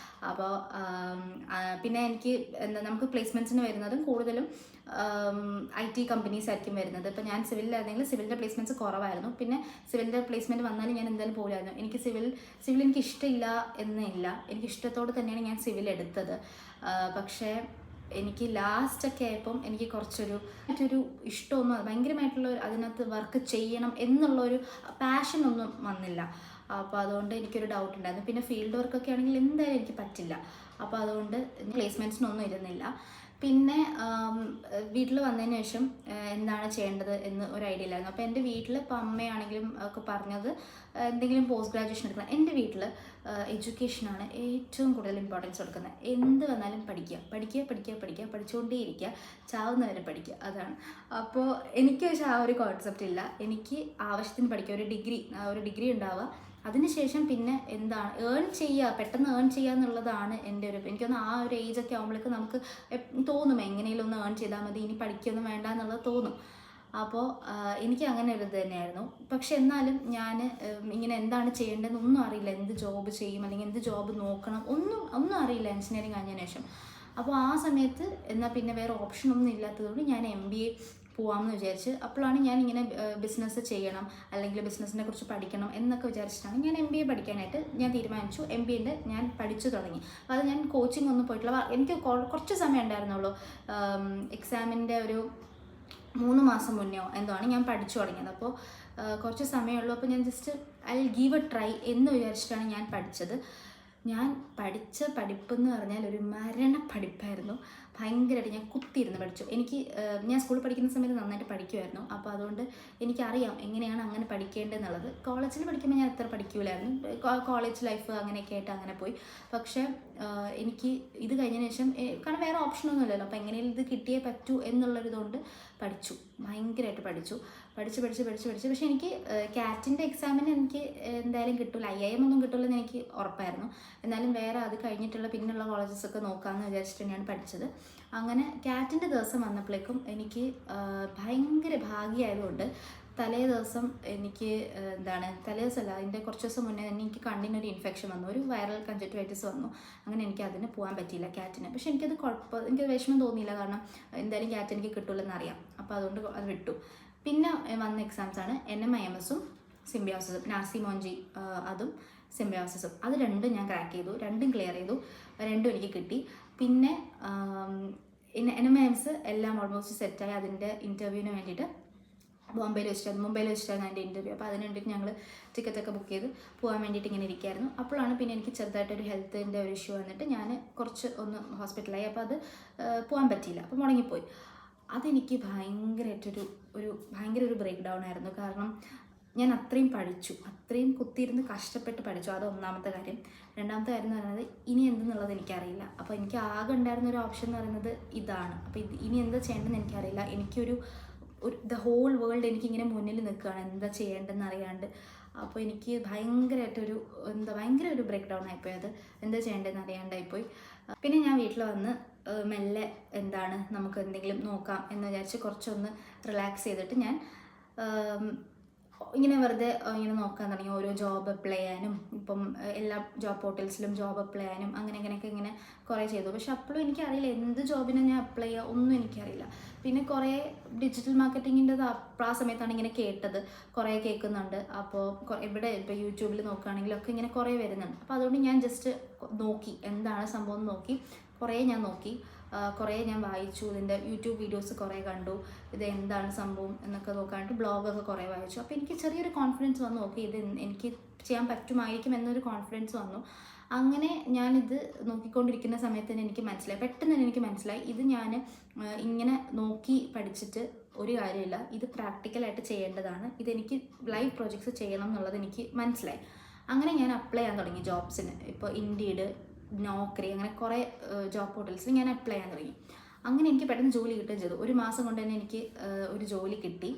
അപ്പോൾ പിന്നെ എനിക്ക് നമുക്ക് പ്ലേസ്മെൻറ്റ്സിന് വരുന്നതും കൂടുതലും IT കമ്പനീസ് ആയിരിക്കും വരുന്നത്. ഇപ്പോൾ ഞാൻ സിവിലിലായിരുന്നെങ്കിൽ സിവിലിൻ്റെ പ്ലേസ്മെൻറ്റ്സ് കുറവായിരുന്നു. പിന്നെ സിവിലിൻ്റെ പ്ലേസ്മെൻറ്റ് വന്നാലും ഞാൻ എന്തായാലും പോലായിരുന്നു. എനിക്ക് സിവിൽ എനിക്ക് ഇഷ്ടമില്ല എന്നില്ല, എനിക്ക് ഇഷ്ടത്തോടെ തന്നെയാണ് ഞാൻ സിവിൽ എടുത്തത്. പക്ഷേ എനിക്ക് ലാസ്റ്റൊക്കെ ആയപ്പം എനിക്ക് മറ്റൊരു ഇഷ്ടമൊന്നും, ഭയങ്കരമായിട്ടുള്ള അതിനകത്ത് വർക്ക് ചെയ്യണം എന്നുള്ളൊരു പാഷനൊന്നും വന്നില്ല. അപ്പോൾ അതുകൊണ്ട് എനിക്കൊരു ഡൗട്ട് ഉണ്ടായിരുന്നു. പിന്നെ ഫീൽഡ് വർക്കൊക്കെ ആണെങ്കിൽ എന്തായാലും എനിക്ക് പറ്റില്ല. അപ്പോൾ അതുകൊണ്ട് പ്ലേസ്മെൻറ്റ്സിനൊന്നും ഇരുന്നില്ല. പിന്നെ വീട്ടിൽ വന്നതിന് ശേഷം എന്താണ് ചെയ്യേണ്ടത് എന്ന് ഒരു ഐഡിയ ഇല്ലായിരുന്നു. അപ്പോൾ എൻ്റെ വീട്ടിൽ ഇപ്പോൾ അമ്മയാണെങ്കിലും ഒക്കെ പറഞ്ഞത് എന്തെങ്കിലും പോസ്റ്റ് ഗ്രാജുവേഷൻ എടുക്കണം. എൻ്റെ വീട്ടിൽ എഡ്യൂക്കേഷനാണ് ഏറ്റവും കൂടുതൽ ഇമ്പോർട്ടൻസ് കൊടുക്കുന്നത്. എന്ത് വന്നാലും പഠിച്ചുകൊണ്ടേയിരിക്കുക, ചാവുന്നവരെ പഠിക്കുക, അതാണ്. അപ്പോൾ എനിക്ക് പക്ഷേ ആ ഒരു കോൺസെപ്റ്റ് ഇല്ല. എനിക്ക് ആവശ്യത്തിന് പഠിക്കുക, ഒരു ഡിഗ്രി ഉണ്ടാവുക, അതിനുശേഷം പിന്നെ എന്താണ് പെട്ടെന്ന് ഏൺ ചെയ്യുക എന്നുള്ളതാണ് എൻ്റെ ഒരു, എനിക്കൊന്ന് ആ ഒരു ഏജൊക്കെ ആകുമ്പോഴേക്ക് നമുക്ക് തോന്നും എങ്ങനെയെങ്കിലും ഒന്ന് ഏൺ ചെയ്താൽ മതി, ഇനി പഠിക്കൊന്നും വേണ്ട എന്നുള്ളത് തോന്നും. അപ്പോൾ എനിക്ക് അങ്ങനെ ഒരു ഇത് തന്നെയായിരുന്നു. പക്ഷെ എന്നാലും ഞാൻ ഇങ്ങനെ എന്താണ് ചെയ്യേണ്ടതെന്ന് ഒന്നും അറിയില്ല. എന്ത് ജോബ് ചെയ്യും അല്ലെങ്കിൽ എന്ത് ജോബ് നോക്കണം ഒന്നും അറിയില്ല എഞ്ചിനീയറിങ് കഴിഞ്ഞതിന് ശേഷം. അപ്പോൾ ആ സമയത്ത് എന്നാൽ പിന്നെ വേറെ ഓപ്ഷനൊന്നും ഇല്ലാത്തതുകൊണ്ട് ഞാൻ MBA പോവാമെന്ന് വിചാരിച്ച്. അപ്പോഴാണ് ഞാൻ ഇങ്ങനെ ബിസിനസ് ചെയ്യണം അല്ലെങ്കിൽ ബിസിനസ്സിനെ കുറിച്ച് പഠിക്കണം എന്നൊക്കെ വിചാരിച്ചിട്ടാണ് ഞാൻ MBA പഠിക്കാനായിട്ട് ഞാൻ തീരുമാനിച്ചു. MBA ഞാൻ പഠിച്ചു തുടങ്ങി. അപ്പോൾ അത് ഞാൻ കോച്ചിങ് ഒന്നും പോയിട്ടില്ല. എനിക്ക് കുറച്ച് സമയം ഉണ്ടായിരുന്നുള്ളൂ. എക്സാമിൻ്റെ ഒരു 3 മാസം മുന്നെയോ എന്താണ് ഞാൻ പഠിച്ചു തുടങ്ങിയത്. അപ്പോൾ കുറച്ച് സമയമുള്ളൂ. അപ്പോൾ ഞാൻ just I give A try എന്ന് വിചാരിച്ചിട്ടാണ് ഞാൻ പഠിച്ചത്. ഞാൻ പഠിച്ച പഠിപ്പെന്ന് പറഞ്ഞാൽ ഒരു മരണ പഠിപ്പായിരുന്നു. ഭയങ്കരമായിട്ട് ഞാൻ കുത്തിയിരുന്ന് പഠിച്ചു. ഞാൻ സ്കൂളിൽ പഠിക്കുന്ന സമയത്ത് നന്നായിട്ട് പഠിക്കുമായിരുന്നു. അപ്പോൾ അതുകൊണ്ട് എനിക്കറിയാം എങ്ങനെയാണ് അങ്ങനെ പഠിക്കേണ്ടതെന്നുള്ളത്. കോളേജിൽ പഠിക്കുമ്പോൾ ഞാൻ അത്ര പഠിക്കൂലായിരുന്നു. കോളേജ് ലൈഫ് അങ്ങനെയൊക്കെ ആയിട്ട് അങ്ങനെ പോയി. പക്ഷേ എനിക്ക് ഇത് കഴിഞ്ഞതിന് ശേഷം കാരണം വേറെ ഓപ്ഷനൊന്നും ഇല്ലല്ലോ. അപ്പോൾ എങ്ങനെയും ഇത് കിട്ടിയേ പറ്റൂ എന്നുള്ളൊരിതുകൊണ്ട് പഠിച്ചു, ഭയങ്കരമായിട്ട് പഠിച്ചു. പക്ഷേ എനിക്ക് കാറ്റിൻ്റെ എക്സാമിന് എനിക്ക് എന്തായാലും കിട്ടില്ല, IIM ഒന്നും കിട്ടില്ലെന്ന് എനിക്ക് ഉറപ്പായിരുന്നു. എന്നാലും വേറെ അത് കഴിഞ്ഞിട്ടുള്ള പിന്നെയുള്ള കോളേജസൊക്കെ നോക്കാമെന്ന് വിചാരിച്ചിട്ട് ഞാൻ പഠിച്ചത്. അങ്ങനെ കാറ്റിൻ്റെ ദിവസം വന്നപ്പോഴേക്കും എനിക്ക് ഭയങ്കര ഭാഗ്യമായതുകൊണ്ട് തലേ ദിവസം അതിൻ്റെ കുറച്ച് ദിവസം മുന്നേ തന്നെ എനിക്ക് കണ്ണിനൊരു ഇൻഫെക്ഷൻ വന്നു, ഒരു വൈറൽ കൺജക്റ്റിവൈറ്റിസ് വന്നു. അങ്ങനെ എനിക്ക് അതിന് പോകാൻ പറ്റിയില്ല കാറ്റിന്. പക്ഷെ എനിക്ക് വിഷമം തോന്നിയില്ല, കാരണം എന്തായാലും കാറ്റ് എനിക്ക് കിട്ടില്ലെന്ന് അറിയാം. അപ്പോൾ അതുകൊണ്ട് അത് വിട്ടു. പിന്നെ വന്ന എക്സാംസാണ് NMIMS-ഉം സിംബയോസിസും, നാസി മോഞ്ചി അതും സിംബയോസിസും. അത് രണ്ടും ഞാൻ ക്രാക്ക് ചെയ്തു, രണ്ടും ക്ലിയർ ചെയ്തു, രണ്ടും എനിക്ക് കിട്ടി. പിന്നെ NMIMS എല്ലാം ഓൾമോസ്റ്റ് സെറ്റായി. അതിൻ്റെ ഇൻ്റർവ്യൂവിന് വേണ്ടിയിട്ട് മുംബൈയിൽ വെച്ചിട്ടായിരുന്നു അതിൻ്റെ ഇൻ്റർവ്യൂ. അപ്പോൾ അതിന് വേണ്ടിയിട്ട് ഞങ്ങൾ ടിക്കറ്റൊക്കെ ബുക്ക് ചെയ്ത് പോകാൻ വേണ്ടിയിട്ട് ഇങ്ങനെ ഇരിക്കുകയായിരുന്നു. അപ്പോഴാണ് പിന്നെ എനിക്ക് ചെറുതായിട്ടൊരു ഹെൽത്തിൻ്റെ ഒരു ഇഷ്യൂ വന്നിട്ട് ഞാൻ കുറച്ച് ഒന്ന് ഹോസ്പിറ്റലായി. അപ്പോൾ അത് പോകാൻ പറ്റിയില്ല, അപ്പോൾ മുടങ്ങിപ്പോയി. അതെനിക്ക് ഭയങ്കര ഒരു ബ്രേക്ക് ഡൗൺ ആയിരുന്നു. കാരണം ഞാൻ അത്രയും പഠിച്ചു, അത്രയും കുത്തിയിരുന്ന് കഷ്ടപ്പെട്ട് പഠിച്ചു. അത് ഒന്നാമത്തെ കാര്യം. രണ്ടാമത്തെ കാര്യം എന്ന് പറയുന്നത് ഇനി എന്തെന്നുള്ളത് എനിക്കറിയില്ല. അപ്പോൾ എനിക്ക് ആകെ ഉണ്ടായിരുന്ന ഒരു ഓപ്ഷൻ എന്ന് പറയുന്നത് ഇതാണ്. അപ്പോൾ ഇനി എന്താ ചെയ്യേണ്ടതെന്ന് എനിക്കറിയില്ല. ദ ഹോൾ വേൾഡ് എനിക്കിങ്ങനെ മുന്നിൽ നിൽക്കുകയാണ്, എന്താ ചെയ്യേണ്ടതെന്ന് അറിയാണ്ട്. അപ്പോൾ എനിക്ക് ഭയങ്കര ഒരു ബ്രേക്ക് ഡൗൺ ആയിപ്പോയി. അത് എന്താ ചെയ്യേണ്ടതെന്ന് അറിയാണ്ടായിപ്പോയി. പിന്നെ ഞാൻ വീട്ടിൽ വന്ന് മെല്ലെ നമുക്ക് എന്തെങ്കിലും നോക്കാം എന്ന് വിചാരിച്ച് കുറച്ചൊന്ന് റിലാക്സ് ചെയ്തിട്ട് ഞാൻ ഇങ്ങനെ വെറുതെ ഇങ്ങനെ നോക്കാൻ തുടങ്ങി. ഓരോ ജോബ് അപ്ലൈ ചെയ്യാനും, ഇപ്പം എല്ലാ ജോബ് പോർട്ടൽസിലും ജോബ് അപ്ലൈ ചെയ്യാനും അങ്ങനെയൊക്കെ ഇങ്ങനെ കുറേ ചെയ്തു. പക്ഷെ അപ്പോഴും എനിക്കറിയില്ല എന്ത് ജോബിനെ ഞാൻ അപ്ലൈ ചെയ്യുക, ഒന്നും എനിക്കറിയില്ല. പിന്നെ കുറേ ഡിജിറ്റൽ മാർക്കറ്റിങ്ങിൻ്റെത് ആ സമയത്താണ് ഇങ്ങനെ കേട്ടത്, കുറേ കേൾക്കുന്നുണ്ട്. അപ്പോൾ ഇവിടെ ഇപ്പോൾ യൂട്യൂബിൽ നോക്കുകയാണെങ്കിലൊക്കെ ഇങ്ങനെ കുറേ വരുന്നുണ്ട്. അപ്പോൾ അതുകൊണ്ട് ഞാൻ ജസ്റ്റ് നോക്കി എന്താണ് സംഭവം എന്ന് നോക്കി, കുറേ ഞാൻ വായിച്ചു. ഇതിൻ്റെ യൂട്യൂബ് വീഡിയോസ് കുറേ കണ്ടു, ഇത് എന്താണ് സംഭവം എന്നൊക്കെ നോക്കാനായിട്ട് ബ്ലോഗൊക്കെ കുറേ വായിച്ചു. അപ്പോൾ എനിക്ക് ചെറിയൊരു കോൺഫിഡൻസ് വന്നു, ഓക്കെ ഇത് എനിക്ക് ചെയ്യാൻ പറ്റുമായിരിക്കും എന്നൊരു കോൺഫിഡൻസ് വന്നു. അങ്ങനെ ഞാനിത് നോക്കിക്കൊണ്ടിരിക്കുന്ന സമയത്ത് തന്നെ പെട്ടെന്ന് തന്നെ എനിക്ക് മനസ്സിലായി ഇത് ഞാൻ ഇങ്ങനെ നോക്കി പഠിച്ചിട്ട് ഒരു കാര്യമില്ല, ഇത് പ്രാക്ടിക്കലായിട്ട് ചെയ്യേണ്ടതാണ്, ഇതെനിക്ക് ലൈവ് പ്രോജക്ട്സ് ചെയ്യണം എന്നുള്ളത് എനിക്ക് മനസ്സിലായി. അങ്ങനെ ഞാൻ അപ്ലൈ ചെയ്യാൻ തുടങ്ങി ജോബ്സിന്. ഇപ്പോൾ ഇൻഡീഡ്, നോക്കറി, അങ്ങനെ കുറേ ജോബ് പോർട്ടൽസിൽ ഞാൻ അപ്ലൈ ചെയ്യാൻ തുടങ്ങി. അങ്ങനെ എനിക്ക് പെട്ടെന്ന് ജോലി കിട്ടുകയും ചെയ്തു. 1 മാസം കൊണ്ട് തന്നെ എനിക്ക് ഒരു ജോലി കിട്ടി.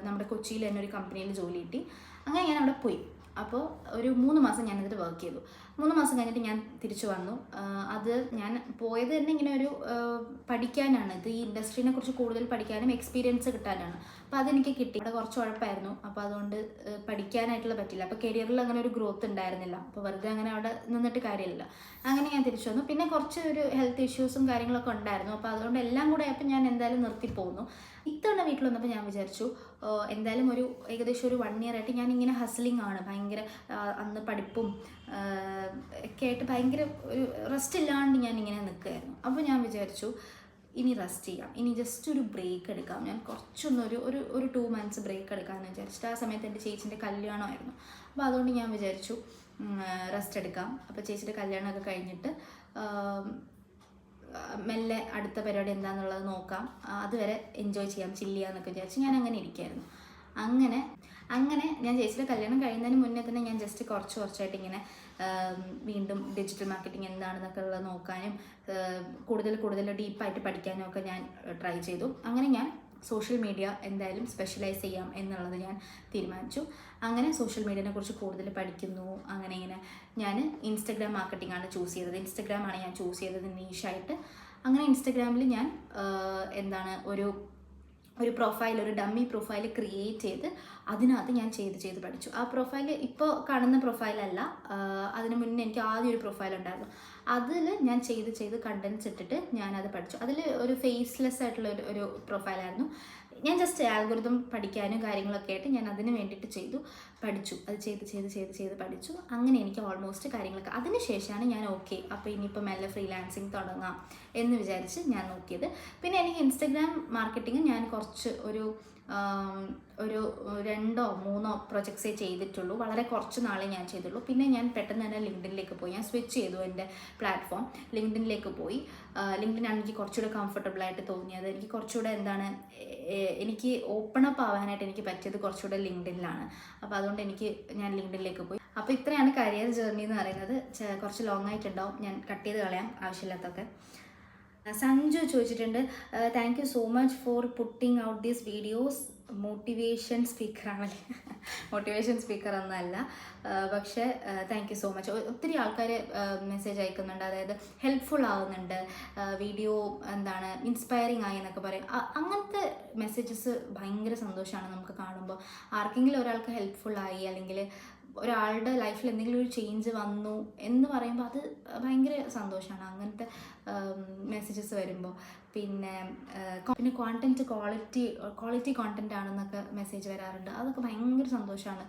നമ്മുടെ കൊച്ചിയിൽ തന്നെ ഒരു കമ്പനിയിൽ ജോലി കിട്ടി. അങ്ങനെ ഞാൻ അവിടെ പോയി. അപ്പോൾ ഒരു 3 മാസം ഞാൻ എന്നിട്ട് വർക്ക് ചെയ്തു. 3 മാസം കഴിഞ്ഞിട്ട് ഞാൻ തിരിച്ചു വന്നു. അത് ഞാൻ പോയത് തന്നെ ഇങ്ങനെ ഒരു പഠിക്കാനാണ്, ഇത് ഈ ഇൻഡസ്ട്രീനെ കുറിച്ച് കൂടുതൽ പഠിക്കാനും എക്സ്പീരിയൻസ് കിട്ടാനാണ്. അപ്പോൾ അതെനിക്ക് കിട്ടി. അവിടെ കുറച്ച് ഉഴപ്പായിരുന്നു, അപ്പോൾ അതുകൊണ്ട് പഠിക്കാനായിട്ടുള്ള പറ്റില്ല. അപ്പോൾ കരിയറിൽ അങ്ങനെ ഒരു ഗ്രോത്ത് ഉണ്ടായിരുന്നില്ല. അപ്പോൾ വെറുതെ അങ്ങനെ അവിടെ നിന്നിട്ട് കാര്യമില്ല. അങ്ങനെ ഞാൻ തിരിച്ചു വന്നു. പിന്നെ കുറച്ച് ഒരു ഹെൽത്ത് ഇഷ്യൂസും കാര്യങ്ങളൊക്കെ ഉണ്ടായിരുന്നു. അപ്പോൾ അതുകൊണ്ട് എല്ലാം കൂടെ ആയപ്പോൾ ഞാൻ എന്തായാലും നിർത്തിപ്പോന്നു. ഇത്തവണ വീട്ടിൽ വന്നപ്പോൾ ഞാൻ വിചാരിച്ചു എന്തായാലും ഏകദേശം ഒരു 1 ഇയർ ആയിട്ട് ഞാനിങ്ങനെ ഹസ്ലിംഗ് ആണ്. ഭയങ്കര അന്ന് പഠിപ്പും ഒക്കെ ആയിട്ട് ഭയങ്കര ഒരു റെസ്റ്റ് ഇല്ലാണ്ട് ഞാനിങ്ങനെ നിൽക്കുകയായിരുന്നു. അപ്പോൾ ഞാൻ വിചാരിച്ചു ഇനി റെസ്റ്റ് ചെയ്യാം, ഇനി ജസ്റ്റ് ഒരു ബ്രേക്ക് എടുക്കാം. ഞാൻ ഒരു 2 മന്ത്സ് ബ്രേക്ക് എടുക്കാമെന്ന് വിചാരിച്ചിട്ട്. ആ സമയത്ത് എൻ്റെ ചേച്ചീൻ്റെ കല്യാണമായിരുന്നു. അപ്പോൾ അതുകൊണ്ട് ഞാൻ വിചാരിച്ചു റെസ്റ്റ് എടുക്കാം. അപ്പോൾ ചേച്ചിയുടെ കല്യാണമൊക്കെ കഴിഞ്ഞിട്ട് മെല്ലെ അടുത്ത പരിപാടി എന്താണെന്നുള്ളത് നോക്കാം, അതുവരെ എൻജോയ് ചെയ്യാം, ചില്ല് ചെയ്യാമെന്നൊക്കെ വിചാരിച്ച് ഞാൻ അങ്ങനെ ഇരിക്കുകയായിരുന്നു. അങ്ങനെ ഞാൻ ചേച്ചിയുടെ കല്യാണം കഴിയുന്നതിന് മുന്നേ തന്നെ ഞാൻ ജസ്റ്റ് കുറച്ചായിട്ട് ഇങ്ങനെ വീണ്ടും ഡിജിറ്റൽ മാർക്കറ്റിംഗ് എന്താണെന്നൊക്കെ ഉള്ളത് നോക്കാനും കൂടുതൽ ഡീപ്പായിട്ട് പഠിക്കാനും ഒക്കെ ഞാൻ ട്രൈ ചെയ്തു. അങ്ങനെ ഞാൻ സോഷ്യൽ മീഡിയ എന്തായാലും സ്പെഷ്യലൈസ് ചെയ്യാം എന്നുള്ളത് ഞാൻ തീരുമാനിച്ചു. അങ്ങനെ സോഷ്യൽ മീഡിയനെ കുറിച്ച് കൂടുതൽ പഠിക്കുന്നു. ഇങ്ങനെ ഞാൻ ഇൻസ്റ്റഗ്രാം മാർക്കറ്റിംഗ് ആണ് ചൂസ് ചെയ്തത്. ഇൻസ്റ്റഗ്രാമാണ് ഞാൻ ചൂസ് ചെയ്തത് നീഷായിട്ട്. അങ്ങനെ ഇൻസ്റ്റഗ്രാമിൽ ഞാൻ ഒരു പ്രൊഫൈൽ, ഒരു ഡമ്മി പ്രൊഫൈൽ ക്രിയേറ്റ് ചെയ്ത് അതിനകത്ത് ഞാൻ ചെയ്ത് പഠിച്ചു. ആ പ്രൊഫൈൽ ഇപ്പോൾ കാണുന്ന പ്രൊഫൈലല്ല, അതിന് മുന്നേ എനിക്ക് ആദ്യം ഒരു പ്രൊഫൈൽ ഉണ്ടായിരുന്നു. അതിൽ ഞാൻ ചെയ്ത് കണ്ടൻസ് ഇട്ടിട്ട് ഞാനത് പഠിച്ചു. അതിൽ ഒരു ഫേസ്ലെസ് ആയിട്ടുള്ള ഒരു പ്രൊഫൈലായിരുന്നു. ഞാൻ ജസ്റ്റ് ആൽഗോരിതം പഠിക്കാനും കാര്യങ്ങളൊക്കെ ആയിട്ട് ഞാൻ അതിന് വേണ്ടിയിട്ട് പഠിച്ചു. അത് ചെയ്ത് പഠിച്ചു. അങ്ങനെ എനിക്ക് ഓൾമോസ്റ്റ് കാര്യങ്ങളൊക്കെ അതിന് ശേഷമാണ് ഞാൻ ഓക്കെ അപ്പോൾ ഇനിയിപ്പോൾ മെല്ലെ ഫ്രീലാൻസിങ് തുടങ്ങാം എന്ന് വിചാരിച്ച് ഞാൻ നോക്കിയത്. പിന്നെ എനിക്ക് ഇൻസ്റ്റഗ്രാം മാർക്കറ്റിംഗ് ഞാൻ കുറച്ച് ഒരു 2-3 പ്രൊജക്ട്സേ ചെയ്തിട്ടുള്ളൂ. വളരെ കുറച്ച് നാളെ ഞാൻ ചെയ്തുള്ളൂ. പിന്നെ ഞാൻ പെട്ടെന്ന് തന്നെ ലിങ്ക്ഡിനിലേക്ക് പോയി. ഞാൻ സ്വിച്ച് ചെയ്തു എൻ്റെ പ്ലാറ്റ്ഫോം, ലിങ്ക്ഡിനിലേക്ക് പോയി. ലിങ്ക്ഡിനാണ് എനിക്ക് കുറച്ചുകൂടെ കംഫർട്ടബിളായിട്ട് തോന്നിയത്. എനിക്ക് കുറച്ചുകൂടെ എനിക്ക് ഓപ്പൺ അപ്പ് ആവാനായിട്ട് എനിക്ക് പറ്റിയത് കുറച്ചുകൂടെ ലിങ്ക്ഡിനിലാണ്. അപ്പോൾ അതുകൊണ്ട് ഞാൻ ലിങ്ക്ഡിനിലേക്ക് പോയി. അപ്പോൾ ഇത്രയാണ് കരിയർ ജേർണി എന്ന് പറയുന്നത്. കുറച്ച് ലോങ് ആയിട്ടുണ്ടാവും, ഞാൻ കട്ട് ചെയ്ത് കളയാം ആവശ്യമില്ലാത്തൊക്കെ. സഞ്ജു ചോദിച്ചിട്ടുണ്ട്, thank you so much for putting out these videos. Motivation സ്പീക്കറാണല്ലേ? മോട്ടിവേഷൻ സ്പീക്കർ ഒന്നല്ല, പക്ഷേ താങ്ക് യു സോ മച്ച്. ഒത്തിരി ആൾക്കാർ മെസ്സേജ് അയക്കുന്നുണ്ട്, അതായത് ഹെൽപ്ഫുൾ ആവുന്നുണ്ട്, വീഡിയോ ഇൻസ്പയറിങ് ആയി എന്നൊക്കെ പറയും. അങ്ങനത്തെ മെസ്സേജസ് ഭയങ്കര സന്തോഷമാണ് നമുക്ക് കാണുമ്പോൾ. ആർക്കെങ്കിലും ഒരാൾക്ക് ഹെൽപ്ഫുള്ളായി അല്ലെങ്കിൽ ഒരാളുടെ ലൈഫിൽ എന്തെങ്കിലും ഒരു ചേഞ്ച് വന്നു എന്ന് പറയുമ്പോൾ അത് ഭയങ്കര സന്തോഷമാണ് അങ്ങനത്തെ മെസ്സേജസ് വരുമ്പോൾ. പിന്നെ ക്വാളിറ്റി കോണ്ടൻറ്റ് ആണെന്നൊക്കെ മെസ്സേജ് വരാറുണ്ട്. അതൊക്കെ ഭയങ്കര സന്തോഷമാണ്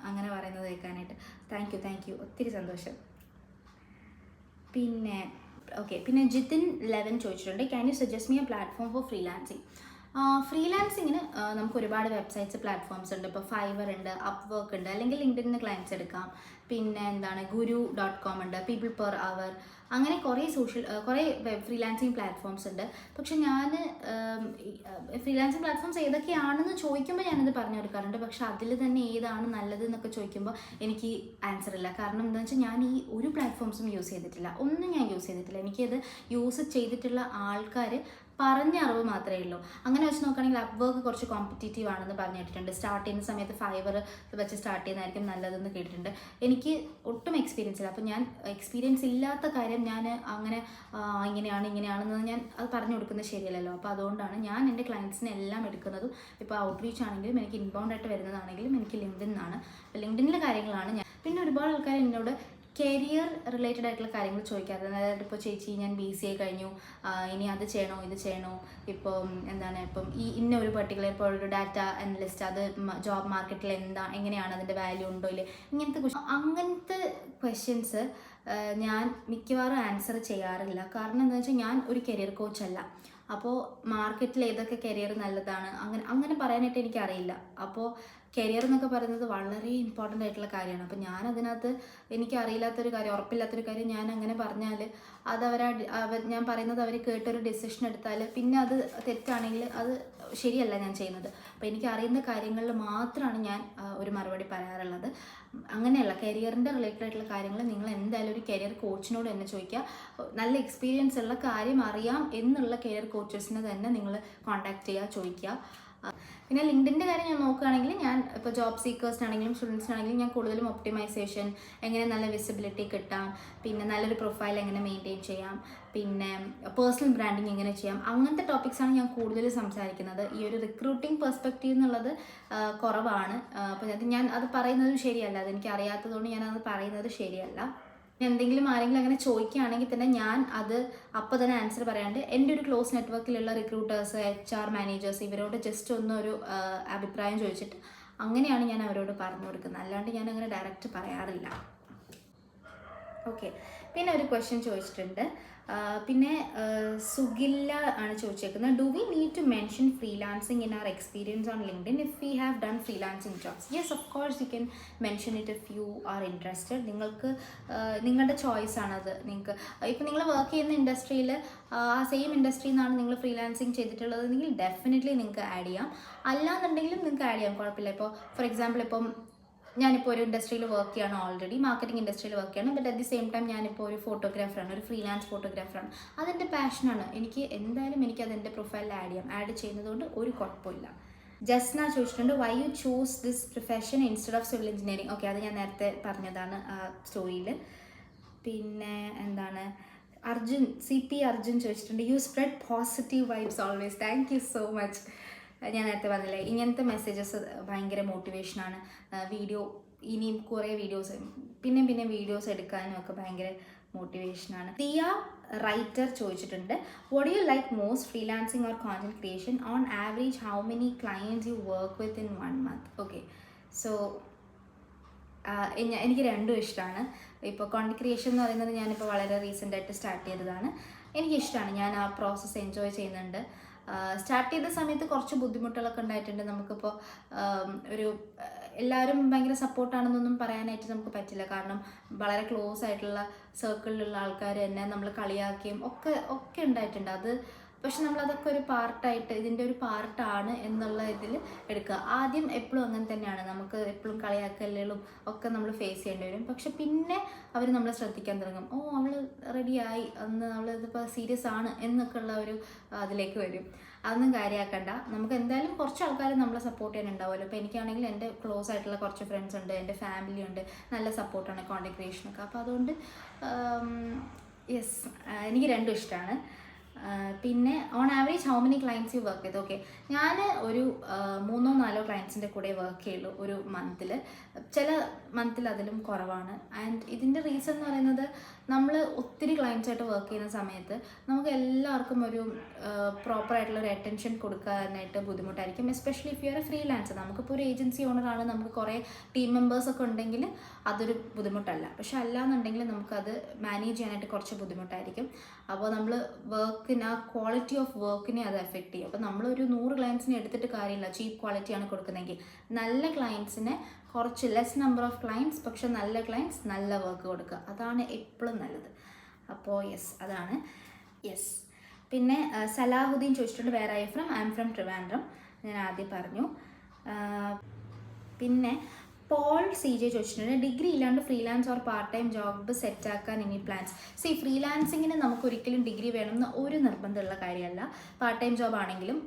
അങ്ങനെ പറയുന്നത് കേൾക്കാനായിട്ട്. താങ്ക് യു ഒത്തിരി സന്തോഷം. പിന്നെ ജിതിൻ 11 ചോദിച്ചിട്ടുണ്ട്, can you suggest me a platform for freelancing? ഫ്രീലാൻസിങ്ങിന് നമുക്ക് ഒരുപാട് വെബ്സൈറ്റ്സ്, പ്ലാറ്റ്ഫോംസ് ഉണ്ട്. ഇപ്പോൾ ഫൈവർ ഉണ്ട്, അപ്വർക്ക് ഉണ്ട്, അല്ലെങ്കിൽ ലിങ്ക്ഡിനിൽ നിന്ന് ക്ലയൻറ്റ്സ് എടുക്കാം. പിന്നെ guru.com ഉണ്ട്, പീപ്പിൾ പെർ അവർ, അങ്ങനെ കുറേ ഫ്രീലാൻസിങ് പ്ലാറ്റ്ഫോംസ് ഉണ്ട്. പക്ഷെ ഞാൻ ഫ്രീലാൻസിങ് പ്ലാറ്റ്ഫോംസ് ഏതൊക്കെയാണെന്ന് ചോദിക്കുമ്പോൾ ഞാനത് പറഞ്ഞു കൊടുക്കാറുണ്ട്. പക്ഷെ അതിൽ തന്നെ ഏതാണ് നല്ലത് എന്നൊക്കെ ചോദിക്കുമ്പോൾ എനിക്ക് ആൻസർ ഇല്ല. കാരണം എന്താണെന്ന് വെച്ചാൽ ഞാൻ ഈ ഒരു പ്ലാറ്റ്ഫോംസും യൂസ് ചെയ്തിട്ടില്ല, ഒന്നും ഞാൻ യൂസ് ചെയ്തിട്ടില്ല. എനിക്കത് യൂസ് ചെയ്തിട്ടുള്ള ആൾക്കാർ പറഞ്ഞ അറിവ് മാത്രമേ ഉള്ളൂ. അങ്ങനെ വെച്ച് നോക്കുകയാണെങ്കിൽ അപ്വർക്ക് കുറച്ച് കോമ്പറ്റീറ്റീവ് ആണെന്ന് പറഞ്ഞു കേട്ടിട്ടുണ്ട്. സ്റ്റാർട്ട് ചെയ്യുന്ന സമയത്ത് ഫൈവർ വെച്ച് സ്റ്റാർട്ട് ചെയ്യുന്നതായിരിക്കും നല്ലതെന്ന് കേട്ടിട്ടുണ്ട്. എനിക്ക് ഒട്ടും എക്സ്പീരിയൻസ് ഇല്ല. അപ്പോൾ ഞാൻ എക്സ്പീരിയൻസ് ഇല്ലാത്ത കാര്യം ഞാൻ അങ്ങനെ ഇങ്ങനെയാണെന്ന് ഞാൻ അത് പറഞ്ഞു കൊടുക്കുന്നത് ശരിയല്ലല്ലോ. അപ്പോൾ അതുകൊണ്ടാണ് ഞാൻ എൻ്റെ ക്ലയൻസിനെ എല്ലാം എടുക്കുന്നതും. ഇപ്പോൾ ഔട്ട്റീച്ച് ആണെങ്കിലും എനിക്ക് ഇൻബൗണ്ട് ആയിട്ട് വരുന്നതാണെങ്കിലും എനിക്ക് ലിങ്ക്ഡിൻ ആണ്. ലിങ്ക്ഡിനിലെ കാര്യങ്ങളാണ് ഞാൻ. പിന്നെ ഒരുപാട് ആൾക്കാർ എന്നോട് കരിയർ റിലേറ്റഡ് ആയിട്ടുള്ള കാര്യങ്ങൾ ചോദിക്കാറുണ്ട്. അതായത് ഇപ്പോൾ ചേച്ചി ഞാൻ BCA കഴിഞ്ഞു, ഇനി അത് ചെയ്യണോ ഇത് ചെയ്യണോ, ഇപ്പം ഇന്ന ഒരു പർട്ടിക്കുലർ ഇപ്പോൾ ഒരു ഡാറ്റ അനലിസ്റ്റ്, അത് ജോബ് മാർക്കറ്റിൽ എങ്ങനെയാണ്, അതിൻ്റെ വാല്യൂ ഉണ്ടോ ഇല്ലേ, അങ്ങനത്തെ ക്വസ്റ്റ്യൻസ് ഞാൻ മിക്കവാറും ആൻസർ ചെയ്യാറില്ല. കാരണം എന്താ വെച്ചാൽ ഞാൻ ഒരു കരിയർ കോച്ചല്ല. അപ്പോൾ മാർക്കറ്റിൽ ഏതൊക്കെ കരിയർ നല്ലതാണ് അങ്ങനെ പറയാനായിട്ട് എനിക്കറിയില്ല. അപ്പോൾ കരിയർ എന്നൊക്കെ പറയുന്നത് വളരെ ഇമ്പോർട്ടൻ്റ് ആയിട്ടുള്ള കാര്യമാണ്. അപ്പോൾ ഞാനതിനകത്ത് എനിക്കറിയില്ലാത്തൊരു കാര്യം, ഉറപ്പില്ലാത്തൊരു കാര്യം ഞാൻ അങ്ങനെ പറഞ്ഞാൽ അത് ഞാൻ പറയുന്നത് അവർ കേട്ടൊരു ഡിസിഷൻ എടുത്താൽ പിന്നെ അത് തെറ്റാണെങ്കിൽ അത് ശരിയല്ല ഞാൻ ചെയ്യുന്നത്. അപ്പോൾ എനിക്കറിയുന്ന കാര്യങ്ങളിൽ മാത്രമാണ് ഞാൻ ഒരു മറുപടി പറയാറുള്ളത്. അങ്ങനെയല്ല, കരിയറിൻ്റെ റിലേറ്റഡ് ആയിട്ടുള്ള കാര്യങ്ങൾ നിങ്ങൾ എന്തായാലും ഒരു കരിയർ കോച്ചിനോട് തന്നെ ചോദിക്കുക. നല്ല എക്സ്പീരിയൻസ് ഉള്ള കാര്യം അറിയാം എന്നുള്ള കരിയർ കോച്ചസിനെ തന്നെ നിങ്ങൾ കോൺടാക്ട് ചെയ്യുക, ചോദിക്കുക. പിന്നെ ലിങ്ക്ഡിൻ്റെ കാര്യം ഞാൻ നോക്കുകയാണെങ്കിൽ ഞാൻ ഇപ്പോൾ ജോബ് സീക്കേഴ്സിനാണെങ്കിലും സ്റ്റുഡൻസിനാണെങ്കിലും ഞാൻ കൂടുതലും ഒപ്റ്റിമൈസേഷൻ, എങ്ങനെ നല്ല വിസിബിലിറ്റി കിട്ടാം, പിന്നെ നല്ലൊരു പ്രൊഫൈൽ എങ്ങനെ മെയിൻറ്റെയിൻ ചെയ്യാം, പിന്നെ പേഴ്സണൽ ബ്രാൻഡിങ് എങ്ങനെ ചെയ്യാം, അങ്ങനത്തെ ടോപ്പിക്സാണ് ഞാൻ കൂടുതൽ സംസാരിക്കുന്നത്. ഈ ഒരു റിക്രൂട്ടിംഗ് പെർസ്പെക്റ്റീവ് എന്നുള്ളത് കുറവാണ്. അപ്പോൾ ഞാൻ അത് പറയുന്നത് ശരിയല്ല, അതെനിക്ക് അറിയാത്തതുകൊണ്ട് ഞാനത് പറയുന്നത് ശരിയല്ല. എന്തെങ്കിലും ആരെങ്കിലും അങ്ങനെ ചോദിക്കുകയാണെങ്കിൽ തന്നെ ഞാൻ അത് അപ്പോൾ തന്നെ ആൻസർ പറയാണ്ട് എൻ്റെ ഒരു ക്ലോസ് നെറ്റ്വർക്കിലുള്ള റിക്രൂട്ടേഴ്സ്, HR മാനേജേഴ്സ് ഇവരോട് ജസ്റ്റ് ഒന്നൊരു അഭിപ്രായം ചോദിച്ചിട്ട് അങ്ങനെയാണ് ഞാൻ അവരോട് പറഞ്ഞു കൊടുക്കുന്നത്. അല്ലാണ്ട് ഞാൻ അങ്ങനെ ഡയറക്റ്റ് പറയാറില്ല. ഓക്കെ, പിന്നെ ഒരു ക്വസ്റ്റ്യൻ ചോദിച്ചിട്ടുണ്ട്, പിന്നെ സുഗില്ല ആണ് ചോദിച്ചേക്കുന്നത്, do we need to mention freelancing in our experience on LinkedIn if we have done freelancing jobs? Yes, of course you can mention it if you are interested. നിങ്ങൾക്ക് നിങ്ങളുടെ choice ആണത്. നിങ്ങൾക്ക് ഇപ്പോൾ നിങ്ങൾ വർക്ക് ചെയ്യുന്ന ഇൻഡസ്ട്രിയിൽ ആ സെയിം ഇൻഡസ്ട്രിയിൽ നിന്നാണ് നിങ്ങൾ ഫ്രീലാൻസിങ് ചെയ്തിട്ടുള്ളതെങ്കിൽ ഡെഫിനറ്റ്ലി നിങ്ങൾക്ക് ആഡ് ചെയ്യാം. അല്ലാന്നുണ്ടെങ്കിലും നിങ്ങൾക്ക് ആഡ് ചെയ്യാം, കുഴപ്പമില്ല. ഇപ്പോൾ ഫോർ എക്സാമ്പിൾ ഇപ്പം ഞാനിപ്പോൾ ഒരു ഇൻഡസ്ട്രിയിൽ വർക്ക് ചെയ്യാണ്, ഓൾറെഡി മാർക്കറ്റിംഗ് ഇൻഡസ്ട്രിയിൽ വർക്ക് ചെയ്യാണ്. But at the same time ഞാനിപ്പോൾ ഒരു ഫോട്ടോഗ്രാഫറാണ്, ഒരു ഫ്രീലാൻസ് ഫോട്ടോഗ്രാഫറാണ്. അതെൻ്റെ പാഷനാണ്. എനിക്ക് എന്തായാലും അതെൻ്റെ പ്രൊഫൈലിൽ ആഡ് ചെയ്യാം. ആഡ് ചെയ്യുന്നതുകൊണ്ട് ഒരു കുഴപ്പമില്ല. ജസ്ന ചോദിച്ചിട്ടുണ്ട്, why you choose this profession instead of civil engineering? Okay, അത് ഞാൻ നേരത്തെ പറഞ്ഞതാണ് ആ സ്റ്റോറിയിൽ. പിന്നെ എന്താണ്, അർജുൻ അർജുൻ ചോദിച്ചിട്ടുണ്ട്, you spread positive vibes always. Thank you so much. ഞാൻ നേരത്തെ പറഞ്ഞില്ലേ, ഇങ്ങനത്തെ മെസ്സേജസ് ഭയങ്കര മോട്ടിവേഷനാണ്. വീഡിയോ ഇനിയും കുറേ വീഡിയോസ് പിന്നെ വീഡിയോസ് എടുക്കാനും ഒക്കെ ഭയങ്കര മോട്ടിവേഷനാണ്. ദിയ റൈറ്റർ ചോദിച്ചിട്ടുണ്ട്, what do you like most, freelancing or content creation? On average how many clients you work with in 1 month? Okay, so എനിക്ക് രണ്ടും ഇഷ്ടമാണ്. ഇപ്പോൾ കോണ്ടന്റ് ക്രിയേഷൻ എന്ന് പറയുന്നത് ഞാനിപ്പോൾ വളരെ റീസെൻ്റായിട്ട് സ്റ്റാർട്ട് ചെയ്തതാണ്. എനിക്കിഷ്ടമാണ്, ഞാൻ ആ പ്രോസസ്സ് എൻജോയ് ചെയ്യുന്നുണ്ട്. സ്റ്റാർട്ട് ചെയ്ത സമയത്ത് കുറച്ച് ബുദ്ധിമുട്ടുകളൊക്കെ ഉണ്ടായിട്ടുണ്ട്. നമുക്കിപ്പോൾ ഒരു എല്ലാവരും ഭയങ്കര സപ്പോർട്ടാണെന്നൊന്നും പറയാനായിട്ട് നമുക്ക് പറ്റില്ല. കാരണം വളരെ ക്ലോസ് ആയിട്ടുള്ള സർക്കിളിലുള്ള ആൾക്കാർ തന്നെ നമ്മൾ കളിയാക്കിയും ഒക്കെ ഉണ്ടായിട്ടുണ്ട്. പക്ഷെ നമ്മളതൊക്കെ ഒരു പാർട്ടായിട്ട്, ഇതിൻ്റെ ഒരു പാർട്ടാണ് എന്നുള്ള ഇതിൽ എടുക്കുക. ആദ്യം എപ്പോഴും അങ്ങനെ തന്നെയാണ്, നമുക്ക് എപ്പോഴും കളിയാക്കലുകളും ഒക്കെ നമ്മൾ ഫേസ് ചെയ്യേണ്ടി വരും. പക്ഷെ പിന്നെ അവർ നമ്മളെ ശ്രദ്ധിക്കാൻ തുടങ്ങും. ഓ, അവൾ റെഡിയായി, അന്ന് അവൾ ഇതിപ്പോൾ സീരിയസ് ആണ് എന്നൊക്കെ ഉള്ള ഒരു അതിലേക്ക് വരും. അതൊന്നും കാര്യമാക്കണ്ട. നമുക്ക് എന്തായാലും കുറച്ച് ആൾക്കാർ നമ്മളെ സപ്പോർട്ട് ചെയ്യാനുണ്ടാവുമല്ലോ. ഇപ്പോൾ എനിക്കാണെങ്കിൽ എൻ്റെ ക്ലോസ് ആയിട്ടുള്ള കുറച്ച് ഫ്രണ്ട്സ് ഉണ്ട്, എൻ്റെ ഫാമിലി ഉണ്ട്, നല്ല സപ്പോർട്ടാണ് കോണ്ടന്റ് ക്രിയേഷനൊക്കെ. അപ്പോൾ അതുകൊണ്ട് യെസ്, എനിക്ക് രണ്ടും ഇഷ്ടമാണ്. പിന്നെ on average how many clients you work with? Okay, ഞാൻ ഒരു 3-4 ക്ലയൻസിൻ്റെ കൂടെ വർക്ക് ചെയ്യുള്ളൂ ഒരു മന്തിൽ. ചില മന്തിൽ അതിലും കുറവാണ്. ആൻഡ് ഇതിൻ്റെ റീസൺ എന്ന് പറയുന്നത്, നമ്മൾ ഒത്തിരി ക്ലയൻറ്റ്സായിട്ട് വർക്ക് ചെയ്യുന്ന സമയത്ത് നമുക്ക് എല്ലാവർക്കും ഒരു പ്രോപ്പറായിട്ടുള്ളൊരു അറ്റൻഷൻ കൊടുക്കാനായിട്ട് ബുദ്ധിമുട്ടായിരിക്കും. Especially if you R A freelancer. നമുക്കിപ്പോൾ ഒരു ഏജൻസി ഓണറാണ്, നമുക്ക് കുറേ ടീം മെമ്പേഴ്സൊക്കെ ഉണ്ടെങ്കിൽ അതൊരു ബുദ്ധിമുട്ടല്ല. പക്ഷെ അല്ലാന്നുണ്ടെങ്കിൽ നമുക്കത് മാനേജ് ചെയ്യാനായിട്ട് കുറച്ച് ബുദ്ധിമുട്ടായിരിക്കും. അപ്പോൾ നമ്മൾ ആ ക്വാളിറ്റി ഓഫ് വർക്കിനെ അത് എഫക്റ്റ് ചെയ്യും. അപ്പോൾ നമ്മളൊരു 100 ക്ലയൻസിനെ എടുത്തിട്ട് കാര്യമില്ല, ചീപ്പ് ക്വാളിറ്റിയാണ് കൊടുക്കുന്നതെങ്കിൽ. നല്ല ക്ലയൻസിനെ കുറച്ച് ലെസ് നമ്പർ ഓഫ് ക്ലയൻറ്റ്സ്, പക്ഷെ നല്ല ക്ലയൻറ്റ്സ്, നല്ല വർക്ക് കൊടുക്കുക. അതാണ് എപ്പോഴും നല്ലത്. അപ്പോൾ യെസ്, അതാണ്. യെസ്, പിന്നെ സലാഹുദ്ദീൻ ചോദിച്ചിട്ടുണ്ട്, where I am from Trivandrum. ഞാൻ ആദ്യം പറഞ്ഞു. പിന്നെ പോൾ CJ ചോദിച്ചിട്ടുണ്ട്, ഡിഗ്രി ഇല്ലാണ്ട് freelance or part time job സെറ്റാക്കാൻ ഇനി പ്ലാൻസ്? ഫ്രീലാൻസിങ്ങിന് നമുക്ക് ഒരിക്കലും ഡിഗ്രി വേണമെന്ന് ഒരു നിർബന്ധമുള്ള കാര്യമല്ല. പാർട്ട് ടൈം ജോബ് ആണെങ്കിലും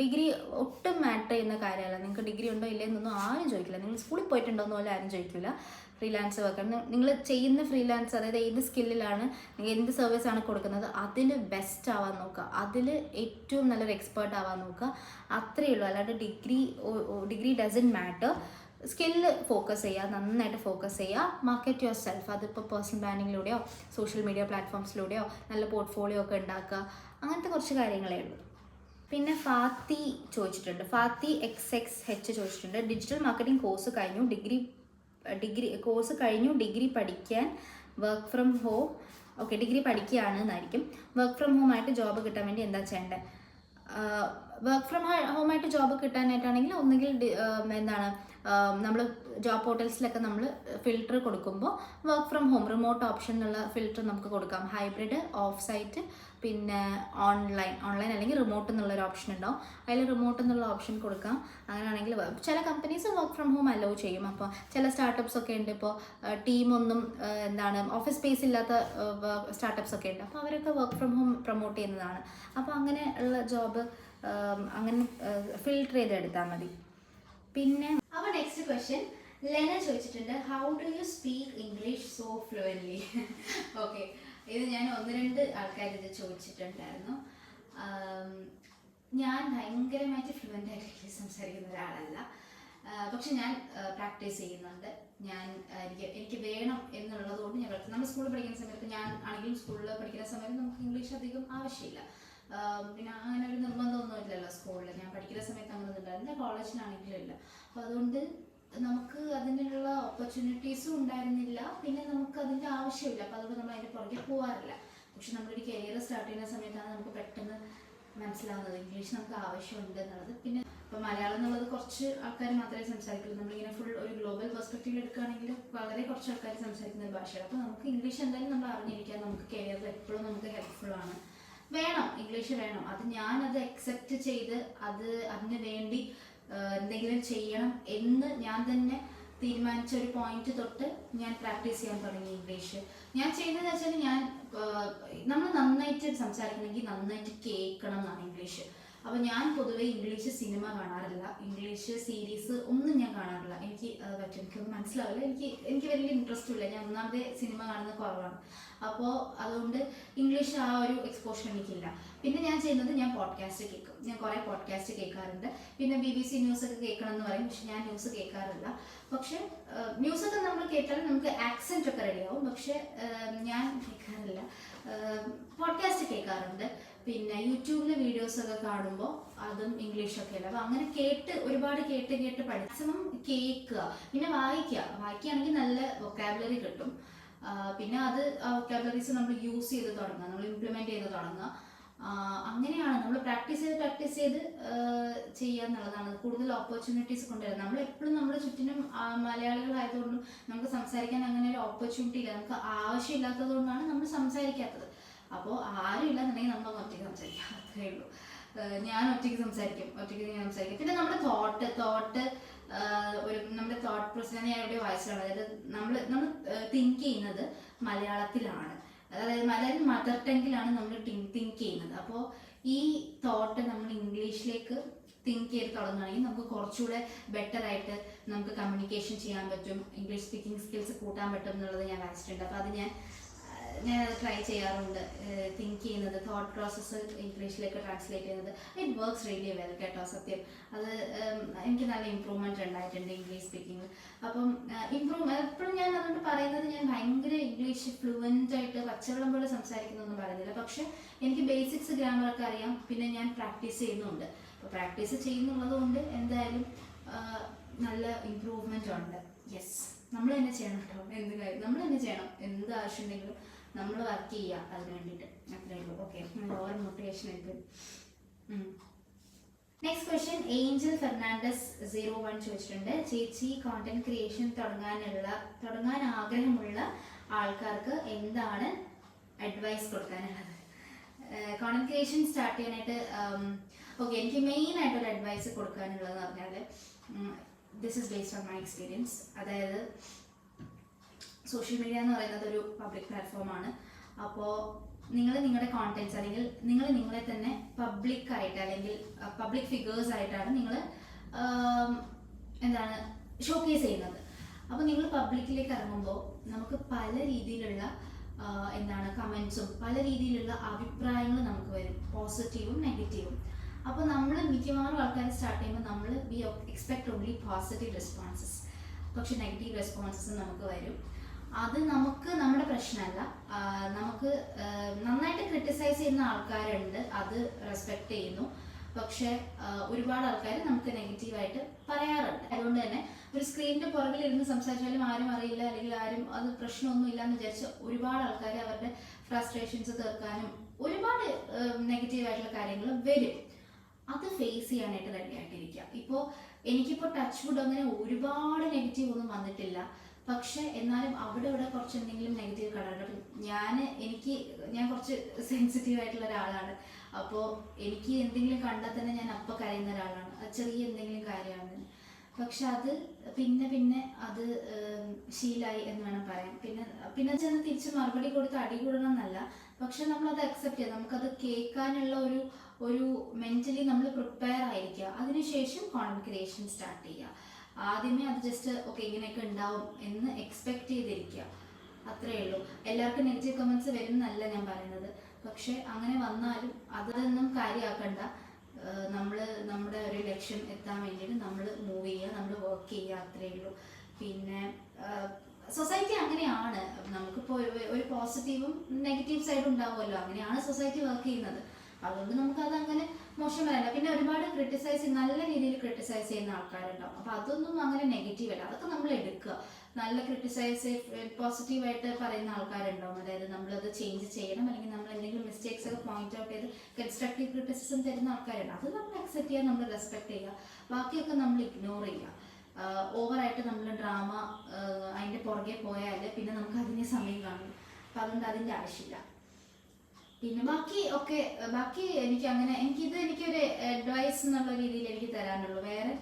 ഡിഗ്രി ഒട്ടും മാറ്റർ ചെയ്യുന്ന കാര്യമല്ല. നിങ്ങൾക്ക് ഡിഗ്രി ഉണ്ടോ ഇല്ലേ എന്നൊന്നും ആരും ചോദിക്കില്ല. നിങ്ങൾ സ്കൂളിൽ പോയിട്ടുണ്ടോ എന്ന് പോലും ആരും ചോദിക്കില്ല. ഫ്രീലാൻസ് വർക്ക് നിങ്ങൾ ചെയ്യുന്ന ഫ്രീലാൻസ്, അതായത് ഏത് സ്കില്ലിലാണ്, എന്ത് സർവീസാണ് കൊടുക്കുന്നത്, അതിൽ ബെസ്റ്റ് ആവാൻ നോക്കുക. അതിൽ ഏറ്റവും നല്ലൊരു എക്സ്പേർട്ട് ആവാൻ നോക്കുക. അത്രയേ ഉള്ളൂ. അല്ലാണ്ട് degree doesn't matter. Skill focus ചെയ്യുക, നന്നായിട്ട് ഫോക്കസ് ചെയ്യുക. Market your self. അതിപ്പോൾ പേഴ്സണൽ ബ്രാൻഡിങ്ങിലൂടെയോ സോഷ്യൽ മീഡിയ പ്ലാറ്റ്ഫോംസിലൂടെയോ നല്ല പോർട്ട്ഫോളിയോ ഒക്കെ ഉണ്ടാക്കുക. അങ്ങനത്തെ കുറച്ച് കാര്യങ്ങളേ ഉള്ളൂ. പിന്നെ ഫാത്തി ചോദിച്ചിട്ടുണ്ട്, ഫാത്തി XXH ചോദിച്ചിട്ടുണ്ട്, ഡിജിറ്റൽ മാർക്കറ്റിംഗ് കോഴ്സ് കഴിഞ്ഞു, ഡിഗ്രി പഠിക്കാൻ work from home. Okay, degree പഠിക്കുകയാണ് എന്നായിരിക്കും. വർക്ക് ഫ്രം ഹോം ആയിട്ട് ജോബ് കിട്ടാൻ വേണ്ടി എന്താ ചെയ്യേണ്ടത്? വർക്ക് ഫ്രം ഹോമായിട്ട് ജോബ് കിട്ടാനായിട്ടാണെങ്കിൽ ഒന്നുകിൽ നമ്മൾ ജോബ് പോർട്ടൽസിലൊക്കെ നമ്മൾ ഫിൽറ്റർ കൊടുക്കുമ്പോൾ work from home, remote option എന്നുള്ള ഫിൽറ്റർ നമുക്ക് കൊടുക്കാം. ഹൈബ്രിഡ്, ഓഫ് സൈറ്റ്, പിന്നെ ഓൺലൈൻ അല്ലെങ്കിൽ റിമോട്ട് എന്നുള്ളൊരു ഓപ്ഷൻ ഉണ്ടാവും. അതിൽ റിമോട്ട് എന്നുള്ള ഓപ്ഷൻ കൊടുക്കാം. അങ്ങനെയാണെങ്കിൽ ചില companies work from home hello ചെയ്യും. അപ്പോൾ ചില സ്റ്റാർട്ടപ്സ് ഒക്കെ ഉണ്ട്. ഇപ്പോൾ ടീമൊന്നും ഓഫീസ് സ്പേസ് ഇല്ലാത്ത സ്റ്റാർട്ടപ്സ് ഒക്കെ ഉണ്ട്. അപ്പോൾ അവരൊക്കെ വർക്ക് ഫ്രം ഹോം പ്രൊമോട്ട് ചെയ്യുന്നതാണ്. അപ്പോൾ അങ്ങനെ ഉള്ള ജോബ് അങ്ങനെ ഫിൽട്ടർ ചെയ്തെടുത്താൽ മതി. പിന്നെ അപ്പോൾ നെക്സ്റ്റ് ക്വസ്റ്റ്യൻ ലെന ചോദിച്ചിട്ടുണ്ട്, how do you speak English so fluently? Okay, ഇത് ഞാൻ 1-2 ആൾക്കാർ ഇത് ചോദിച്ചിട്ടുണ്ടായിരുന്നു. ഞാൻ ഭയങ്കരമായിട്ട് ഫ്ലുവൻ്റ് ആയിട്ട് ഇംഗ്ലീഷ് സംസാരിക്കുന്ന ഒരാളല്ല. പക്ഷെ ഞാൻ പ്രാക്ടീസ് ചെയ്യുന്നുണ്ട്. എനിക്ക് വേണം എന്നുള്ളതുകൊണ്ട് നമ്മൾ സ്കൂളിൽ പഠിക്കുന്ന സമയത്ത്, ഞാൻ ആണെങ്കിലും സ്കൂളിൽ പഠിക്കുന്ന സമയത്ത് നമുക്ക് ഇംഗ്ലീഷ് അധികം ആവശ്യമില്ല. പിന്നെ അങ്ങനെ ഒരു നിർബന്ധമൊന്നും ഇല്ലല്ലോ സ്കൂളിൽ. ഞാൻ പഠിക്കുന്ന സമയത്ത് അങ്ങനെ ഉണ്ടായിരുന്നില്ല, കോളേജിലാണെങ്കിലും ഇല്ല. അപ്പോൾ അതുകൊണ്ട് നമുക്ക് അതിനുള്ള ഓപ്പർച്യൂണിറ്റീസും ഉണ്ടായിരുന്നില്ല, പിന്നെ നമുക്ക് അതിൻ്റെ ആവശ്യമില്ല. അപ്പോൾ അതുകൊണ്ട് നമ്മൾ അതിൻ്റെ പുറകെ പോകാറില്ല. പക്ഷെ നമ്മളൊരു കരിയർ സ്റ്റാർട്ട് ചെയ്യുന്ന സമയത്താണ് നമുക്ക് പെട്ടെന്ന് മനസ്സിലാവുന്നത് ഇംഗ്ലീഷ് നമുക്ക് ആവശ്യമുണ്ട് എന്നുള്ളത്. പിന്നെ ഇപ്പോൾ മലയാളം എന്നുള്ളത് കുറച്ച് ആൾക്കാർ മാത്രമേ സംസാരിക്കുള്ളൂ. നമ്മളിങ്ങനെ ഫുൾ ഒരു ഗ്ലോബൽ പെർസ്പെക്റ്റീവിൽ എടുക്കുകയാണെങ്കിൽ വളരെ കുറച്ച് ആൾക്കാർ സംസാരിക്കുന്ന ഒരു ഭാഷയാണ്. അപ്പോൾ നമുക്ക് ഇംഗ്ലീഷ് എന്തായാലും നമ്മൾ അറിഞ്ഞിരിക്കുക, നമുക്ക് കരിയറിൽ എപ്പോഴും നമുക്ക് ഹെൽപ്ഫുൾ ആണ്. വേണം, ഇംഗ്ലീഷ് വേണം. അത് ഞാനത് അക്സെപ്റ്റ് ചെയ്ത് അതിന് വേണ്ടി എന്തെങ്കിലും ചെയ്യണം എന്ന് ഞാൻ തന്നെ തീരുമാനിച്ച ഒരു പോയിന്റ് തൊട്ട് ഞാൻ പ്രാക്ടീസ് ചെയ്യാൻ തുടങ്ങി ഇംഗ്ലീഷ്. ഞാൻ ചെയ്യുന്നതെന്ന് വെച്ചാൽ നമ്മൾ നന്നായിട്ട് സംസാരിക്കണമെങ്കിൽ നന്നായിട്ട് കേൾക്കണം എന്നാണ് ഇംഗ്ലീഷ്. അപ്പോൾ ഞാൻ പൊതുവേ ഇംഗ്ലീഷ് സിനിമ കാണാറില്ല, ഇംഗ്ലീഷ് സീരീസ് ഒന്നും ഞാൻ കാണാറില്ല. എനിക്കൊന്നും മനസ്സിലാവില്ല, എനിക്ക് വലിയ ഇൻട്രസ്റ്റും ഇല്ല. ഞാൻ ഒന്നാമത്തെ സിനിമ കാണുന്നത് കുറവാണ്. അപ്പോൾ അതുകൊണ്ട് ഇംഗ്ലീഷ് ആ ഒരു എക്സ്പോഷർ എനിക്കില്ല. പിന്നെ ഞാൻ ചെയ്യുന്നത് ഞാൻ പോഡ്കാസ്റ്റ് കേൾക്കും. ഞാൻ കുറേ പോഡ്കാസ്റ്റ് കേൾക്കാറുണ്ട്. പിന്നെ BBC ന്യൂസൊക്കെ കേൾക്കണം എന്ന് പറയും, പക്ഷെ ഞാൻ ന്യൂസ് കേൾക്കാറില്ല. പക്ഷെ ന്യൂസൊക്കെ നമ്മൾ കേട്ടാലും നമുക്ക് ആക്സെൻ്റ് ഒക്കെ റെഡിയാവും. പക്ഷെ ഞാൻ കേൾക്കാറില്ല. പോഡ്കാസ്റ്റ് കേൾക്കാറുണ്ട്. പിന്നെ യൂട്യൂബിലെ വീഡിയോസൊക്കെ കാണുമ്പോൾ അതും ഇംഗ്ലീഷൊക്കെ അല്ല. അപ്പോൾ അങ്ങനെ ഒരുപാട് കേട്ട് മാക്സിമം കേൾക്കുക. പിന്നെ വായിക്കുകയാണെങ്കിൽ നല്ല വൊക്കാബുലറി കിട്ടും. പിന്നെ അത് ആ വൊക്കാബുലറീസ് നമ്മൾ യൂസ് ചെയ്ത് തുടങ്ങുക, നമ്മൾ ഇംപ്ലിമെൻറ്റ് ചെയ്ത് തുടങ്ങുക. അങ്ങനെയാണ് നമ്മൾ പ്രാക്ടീസ് ചെയ്ത് ചെയ്യുക എന്നുള്ളതാണ് കൂടുതൽ ഓപ്പർച്യൂണിറ്റീസ് കൊണ്ടുവരുന്നത്. നമ്മൾ എപ്പോഴും നമ്മുടെ ചുറ്റിനും മലയാളികളായതുകൊണ്ടും നമുക്ക് സംസാരിക്കാൻ അങ്ങനെ ഒരു ഓപ്പർച്യൂണിറ്റി ഇല്ല. നമുക്ക് ആവശ്യമില്ലാത്തത് കൊണ്ടാണ് നമ്മൾ സംസാരിക്കാത്തത്. അപ്പോൾ ആരും ഇല്ലെന്നുണ്ടെങ്കിൽ നമ്മൾ ഒറ്റയ്ക്ക് സംസാരിക്കാം, അത്രയേ ഉള്ളൂ. ഞാൻ ഒറ്റയ്ക്ക് സംസാരിക്കും. പിന്നെ നമ്മുടെ നമ്മുടെ തോട്ട് പ്രോസസ് ഞാൻ എവിടെ വായിച്ചതാണ്. അതായത് നമ്മൾ തിങ്ക് ചെയ്യുന്നത് മലയാളത്തിലാണ്, അതായത് മലയാളം മദർ ടങ്ങിലാണ് നമ്മൾ തിങ്ക് ചെയ്യുന്നത്. അപ്പോൾ ഈ തോട്ട് നമ്മൾ ഇംഗ്ലീഷിലേക്ക് തിങ്ക് ചെയ്ത് തുടങ്ങുകയാണെങ്കിൽ നമുക്ക് കുറച്ചുകൂടെ ബെറ്റർ ആയിട്ട് നമുക്ക് കമ്മ്യൂണിക്കേഷൻ ചെയ്യാൻ പറ്റും, ഇംഗ്ലീഷ് സ്പീക്കിംഗ് സ്കിൽസ് കൂട്ടാൻ പറ്റും എന്നുള്ളത് ഞാൻ വായിച്ചിട്ടുണ്ട്. അപ്പോൾ അത് ഞാൻ ട്രൈ ചെയ്യാറുണ്ട്. തിങ്ക് ചെയ്യുന്നത്, തോട്ട് പ്രോസസ്സ് ഇംഗ്ലീഷിലേക്ക് ട്രാൻസ്ലേറ്റ് ചെയ്യുന്നത്. ഇറ്റ് വർക്ക്സ് റിയലി വെൽ കേട്ടോ, സത്യം. അത് എനിക്ക് നല്ല ഇമ്പ്രൂവ്മെൻറ്റ് ഉണ്ടായിട്ടുണ്ട് ഇംഗ്ലീഷ് സ്പീക്കിംഗ്. അപ്പം എപ്പോഴും ഞാൻ അതുകൊണ്ട് പറയുന്നത് ഞാൻ ഭയങ്കര ഇംഗ്ലീഷ് ഫ്ലുവൻ്റ് ആയിട്ട് പച്ചവെള്ളം പോലെ സംസാരിക്കുന്നൊന്നും പറയുന്നില്ല. പക്ഷെ എനിക്ക് ബേസിക്സ് ഗ്രാമറൊക്കെ അറിയാം. പിന്നെ ഞാൻ പ്രാക്ടീസ് ചെയ്യുന്നുണ്ട്. അപ്പോൾ പ്രാക്ടീസ് ചെയ്യുന്നുള്ളത് കൊണ്ട് എന്തായാലും നല്ല ഇമ്പ്രൂവ്മെൻ്റ് ഉണ്ട്. യെസ്, നമ്മൾ തന്നെ ചെയ്യണം കേട്ടോ. എന്ത് കാര്യം നമ്മൾ തന്നെ ചെയ്യണം. എന്ത് ആവശ്യമുണ്ടെങ്കിലും നമ്മൾ വർക്ക് ചെയ്യുക അതിന് വേണ്ടിയിട്ട്, അത്രേ ഉള്ളൂ. ഓക്കെ, ഓവർ മോട്ടിവേഷൻ ആയിട്ട്. നെക്സ്റ്റ് ക്വസ്റ്റ്യൻ ഏഞ്ചൽ ഫെർണാണ്ടസ് 01 ചോദിച്ചിട്ടുണ്ട്. ചേച്ചി, കോണ്ടന്റ് ക്രിയേഷൻ തുടങ്ങാൻ ആഗ്രഹമുള്ള ആൾക്കാർക്ക് എന്താണ് അഡ്വൈസ് കൊടുക്കാനുള്ളത്? കോണ്ടന്റ് ക്രിയേഷൻ സ്റ്റാർട്ട് ചെയ്യാനായിട്ട് ഓക്കെ, എനിക്ക് മെയിൻ ആയിട്ടൊരു അഡ്വൈസ് കൊടുക്കാനുള്ളതെന്ന് പറഞ്ഞാൽ this is based on my experience. അതായത് സോഷ്യൽ മീഡിയ എന്ന് പറയുന്നത് ഒരു പബ്ലിക് പ്ലാറ്റ്ഫോമാണ്. അപ്പോൾ നിങ്ങളുടെ കോണ്ടന്റ്സ് അല്ലെങ്കിൽ നിങ്ങളെ തന്നെ പബ്ലിക്കായിട്ട് അല്ലെങ്കിൽ പബ്ലിക് ഫിഗേഴ്സ് ആയിട്ടാണ് നിങ്ങൾ ഷോക്കേസ് ചെയ്യുന്നത്. അപ്പോൾ നിങ്ങൾ പബ്ലിക്കിലേക്ക് ഇറങ്ങുമ്പോൾ നമുക്ക് പല രീതിയിലുള്ള കമൻസും പല രീതിയിലുള്ള അഭിപ്രായങ്ങൾ നമുക്ക് വരും, പോസിറ്റീവും നെഗറ്റീവും. അപ്പോൾ നമ്മൾ മിക്കവാറും ആൾക്കാർ സ്റ്റാർട്ട് ചെയ്യുമ്പോൾ we expect only positive responses, പക്ഷെ നെഗറ്റീവ് റെസ്പോൺസസ് നമുക്ക് വരും. അത് നമ്മുടെ പ്രശ്നമല്ല. നമുക്ക് നന്നായിട്ട് ക്രിട്ടിസൈസ് ചെയ്യുന്ന ആൾക്കാരുണ്ട്, അത് റെസ്പെക്ട് ചെയ്യുന്നു. പക്ഷെ ഒരുപാട് ആൾക്കാർ നമുക്ക് നെഗറ്റീവായിട്ട് പറയാറുണ്ട്. അതുകൊണ്ട് തന്നെ ഒരു സ്ക്രീനിന്റെ പുറകിലിരുന്ന് സംസാരിച്ചാലും ആരും അറിയില്ല, അല്ലെങ്കിൽ ആരും അത് പ്രശ്നമൊന്നും ഇല്ലാന്ന് വിചാരിച്ച് ഒരുപാട് ആൾക്കാർ അവരുടെ ഫ്രസ്ട്രേഷൻസ് തീർക്കാനും ഒരുപാട് നെഗറ്റീവായിട്ടുള്ള കാര്യങ്ങൾ വരും. അത് ഫേസ് ചെയ്യാനായിട്ട് റെഡി ആയിട്ടിരിക്കുക. എനിക്കിപ്പോൾ ടച്ച് വുഡ് അങ്ങനെ ഒരുപാട് നെഗറ്റീവ് ഒന്നും വന്നിട്ടില്ല. പക്ഷെ എന്നാലും അവിടെ കുറച്ച് എന്തെങ്കിലും നെഗറ്റീവ് കണ്ടിട്ടുണ്ട്. ഞാൻ കുറച്ച് സെൻസിറ്റീവ് ആയിട്ടുള്ള ഒരാളാണ്. അപ്പോൾ എനിക്ക് എന്തെങ്കിലും കണ്ടാൽ തന്നെ ഞാൻ അപ്പം കരയുന്ന ഒരാളാണ്. അത് ചെറിയ എന്തെങ്കിലും കാര്യമാണ്. പക്ഷെ അത് പിന്നെ അത് ശീലമായി എന്ന് വേണം പറയാൻ. പിന്നെ ചെന്ന് തിരിച്ച് മറുപടി കൊടുത്ത് അടി കൂടണം എന്നല്ല, പക്ഷെ നമ്മളത് അക്സെപ്റ്റ് ചെയ്യാം. നമുക്കത് കേൾക്കാനുള്ള ഒരു മെന്റലി നമ്മൾ പ്രിപ്പയർ ആയിരിക്കുക. അതിനുശേഷം കോണ്ടന്റ് ക്രിയേഷൻ സ്റ്റാർട്ട് ചെയ്യുക. ആദ്യമേ അത് ജസ്റ്റ് ഓക്കെ ഇങ്ങനെയൊക്കെ ഉണ്ടാവും എന്ന് എക്സ്പെക്ട് ചെയ്തിരിക്കുക, അത്രയേ ഉള്ളൂ. എല്ലാവർക്കും നെഗറ്റീവ് കമൻസ് വരുന്നല്ല ഞാൻ പറയുന്നത്. പക്ഷെ അങ്ങനെ വന്നാലും അതൊന്നും കാര്യമാക്കണ്ട. നമ്മൾ നമ്മുടെ ഒരു ലക്ഷ്യം എത്താൻ വേണ്ടിയിട്ട് നമ്മൾ മൂവ് ചെയ്യുക, നമ്മൾ വർക്ക് ചെയ്യുക, അത്രയേ ഉള്ളൂ. പിന്നെ സൊസൈറ്റി അങ്ങനെയാണ്. നമുക്കിപ്പോൾ ഒരു പോസിറ്റീവും നെഗറ്റീവ് സൈഡും ഉണ്ടാവുമല്ലോ. അങ്ങനെയാണ് സൊസൈറ്റി വർക്ക് ചെയ്യുന്നത്. അതുകൊണ്ട് നമുക്കത് അങ്ങനെ മോശം വരല്ല. പിന്നെ ഒരുപാട് നല്ല രീതിയിൽ ക്രിട്ടിസൈസ് ചെയ്യുന്ന ആൾക്കാരുണ്ടാവും. അപ്പോൾ അതൊന്നും അങ്ങനെ നെഗറ്റീവ് അല്ല, അതൊക്കെ നമ്മൾ എടുക്കുക. നല്ല പോസിറ്റീവായിട്ട് പറയുന്ന ആൾക്കാരുണ്ടാവും. അതായത് നമ്മളത് ചേഞ്ച് ചെയ്യണം, അല്ലെങ്കിൽ നമ്മൾ എന്തെങ്കിലും മിസ്റ്റേക്സ് ഒക്കെ പോയിന്റ് ഔട്ട് ചെയ്ത് കൺസ്ട്രക്റ്റീവ് ക്രിറ്റിസിസം തരുന്ന ആൾക്കാരുണ്ട്. അത് നമ്മൾ അക്സെപ്റ്റ് ചെയ്യുക, നമ്മൾ റെസ്പെക്ട് ചെയ്യുക. ബാക്കിയൊക്കെ നമ്മൾ ഇഗ്നോർ ചെയ്യുക. ഓവറായിട്ട് നമ്മൾ ഡ്രാമ അതിൻ്റെ പുറകെ പോയാൽ പിന്നെ നമുക്ക് അതിന് സമയം കാണും. അപ്പം അതുകൊണ്ട് അതിൻ്റെ ആവശ്യമില്ല. പിന്നെ ബാക്കി എനിക്കൊരു അഡ്വൈസ് എന്നുള്ള രീതിയിൽ എനിക്ക് തരാനുള്ളൂ. വേറെ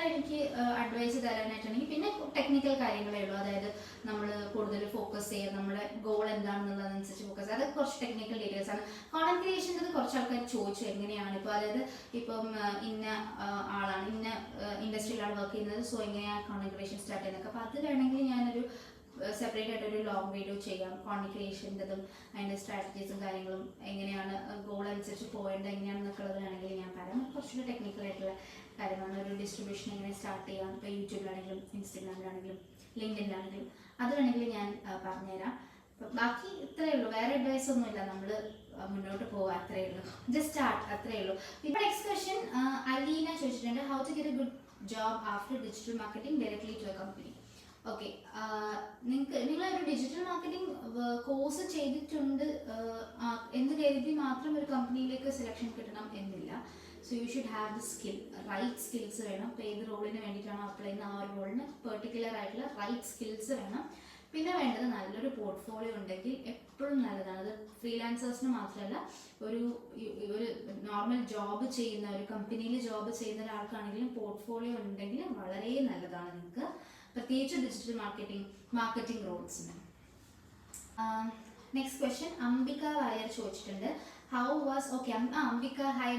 എനിക്ക് അഡ്വൈസ് തരാനായിട്ടുണ്ടെങ്കിൽ പിന്നെ ടെക്നിക്കൽ കാര്യങ്ങളേ ഉള്ളൂ. അതായത് നമ്മൾ കൂടുതൽ ഫോക്കസ് ചെയ്യുക, നമ്മുടെ ഗോൾ എന്താണെന്നുള്ളതനുസരിച്ച് ഫോക്കസ് ചെയ്യുക. അതൊക്കെ കുറച്ച് ടെക്നിക്കൽ ഡീറ്റെയിൽസ് ആണ്. കോണ്ടന്റ് ക്രിയേഷൻ്റെ കുറച്ച് ആൾക്കാർ ചോദിച്ചു എങ്ങനെയാണ് ഇപ്പോൾ, അതായത് ഇപ്പം ഇന്ന ആളാണ്, ഇന്ന ഇൻഡസ്ട്രിയിലാണ് വർക്ക് ചെയ്യുന്നത്, സോ എങ്ങനെയാണ് കോണ്ടന്റ് ക്രിയേഷൻ സ്റ്റാർട്ട് ചെയ്യുന്നത്. അപ്പോൾ അത് വേണമെങ്കിൽ ഞാനൊരു സെപ്പറേറ്റ് ആയിട്ടൊരു ലോങ് വീഡിയോ ചെയ്യാം. കോണ്ടന്റ് ക്രിയേഷൻ്റെതും അതിൻ്റെ സ്ട്രാറ്റജീസും കാര്യങ്ങളും എങ്ങനെയാണ് ഗോൾ അനുസരിച്ച് പോകേണ്ടത് എങ്ങനെയാണെന്നൊക്കെ ഉള്ളതാണെങ്കിൽ ഞാൻ പറയാം. കുറച്ചുകൂടി ടെക്നിക്കലായിട്ടുള്ള കാര്യമാണ്. ഒരു ഡിസ്ട്രിബ്യൂഷൻ എങ്ങനെ സ്റ്റാർട്ട് ചെയ്യാം, ഇപ്പോൾ യൂട്യൂബിലാണെങ്കിലും ഇൻസ്റ്റഗ്രാമിലാണെങ്കിലും ലിങ്ക്ഡിനിലാണെങ്കിലും അത് വേണമെങ്കിൽ ഞാൻ പറഞ്ഞുതരാം. ബാക്കി ഇത്രയേ ഉള്ളൂ, വേറെ അഡ്വൈസ് ഒന്നുമില്ല. നമ്മൾ മുന്നോട്ട് പോവുക, അത്രയേ ഉള്ളൂ. ജസ്റ്റ് സ്റ്റാർട്ട്, അത്രയേ ഉള്ളൂ. ഇപ്പോൾ നെക്സ്റ്റ് ക്വസ്റ്റ്യൻ അലീന ചോദിച്ചിട്ടുണ്ട്, how to get a good job after digital marketing directly to a company. Okay, നിങ്ങളൊരു ഡിജിറ്റൽ മാർക്കറ്റിംഗ് കോഴ്സ് ചെയ്തിട്ടുണ്ട് എന്ന് കരുതി മാത്രം ഒരു കമ്പനിയിലേക്ക് സെലക്ഷൻ കിട്ടണം എന്നില്ല. So you should have the skill, right skills വേണം. ഇപ്പോൾ ഏത് റോളിന് വേണ്ടിയിട്ടാണോ അപ്ലൈ ചെയ്യുന്ന ആ ഒരു റോളിന് പെർട്ടിക്കുലർ ആയിട്ടുള്ള റൈറ്റ് സ്കിൽസ് വേണം. പിന്നെ വേണ്ടത് നല്ലൊരു പോർട്ട്ഫോളിയോ ഉണ്ടെങ്കിൽ എപ്പോഴും നല്ലതാണ്. അത് ഫ്രീലാൻസേഴ്സിന് മാത്രമല്ല, ഒരു നോർമൽ ജോബ് ചെയ്യുന്ന ഒരു കമ്പനിയിൽ ജോബ് ചെയ്യുന്ന ഒരാൾക്കാണെങ്കിലും പോർട്ട്ഫോളിയോ ഉണ്ടെങ്കിൽ വളരെ നല്ലതാണ് നിങ്ങൾക്ക്, പ്രത്യേകിച്ച് ഡിജിറ്റൽ മാർക്കറ്റിംഗ് റോൾസിന്. നെക്സ്റ്റ് ക്വസ്റ്റ്യൻ അംബിക വാര്യർ ചോദിച്ചിട്ടുണ്ട്, how was Ambika, hi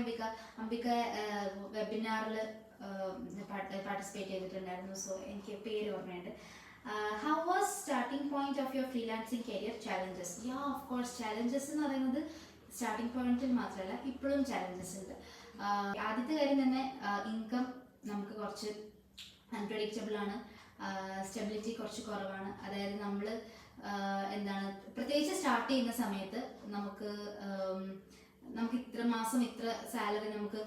Ambika വെബിനാറിൽ പാർട്ടിസിപ്പേറ്റ് ചെയ്തിട്ടുണ്ടായിരുന്നു. സോ എനിക്ക് പേര് ഓർമ്മയുണ്ട്. How was starting point of your freelancing career, challenges? Of course challenges എന്ന് പറയുന്നത് സ്റ്റാർട്ടിംഗ് പോയിന്റിൽ മാത്രമല്ല ഇപ്പോഴും ചാലഞ്ചസ് ഉണ്ട്. ആദ്യത്തെ കാര്യം തന്നെ ഇൻകം നമുക്ക് കുറച്ച് അൺപ്രഡിക്റ്റബിൾ ആണ്, സ്റ്റെബിലിറ്റി കുറച്ച് കുറവാണ്. അതായത് നമ്മൾ പ്രത്യേകിച്ച് സ്റ്റാർട്ട് ചെയ്യുന്ന സമയത്ത് നമുക്ക് ഇത്ര മാസം ഇത്ര സാലറി നമുക്ക്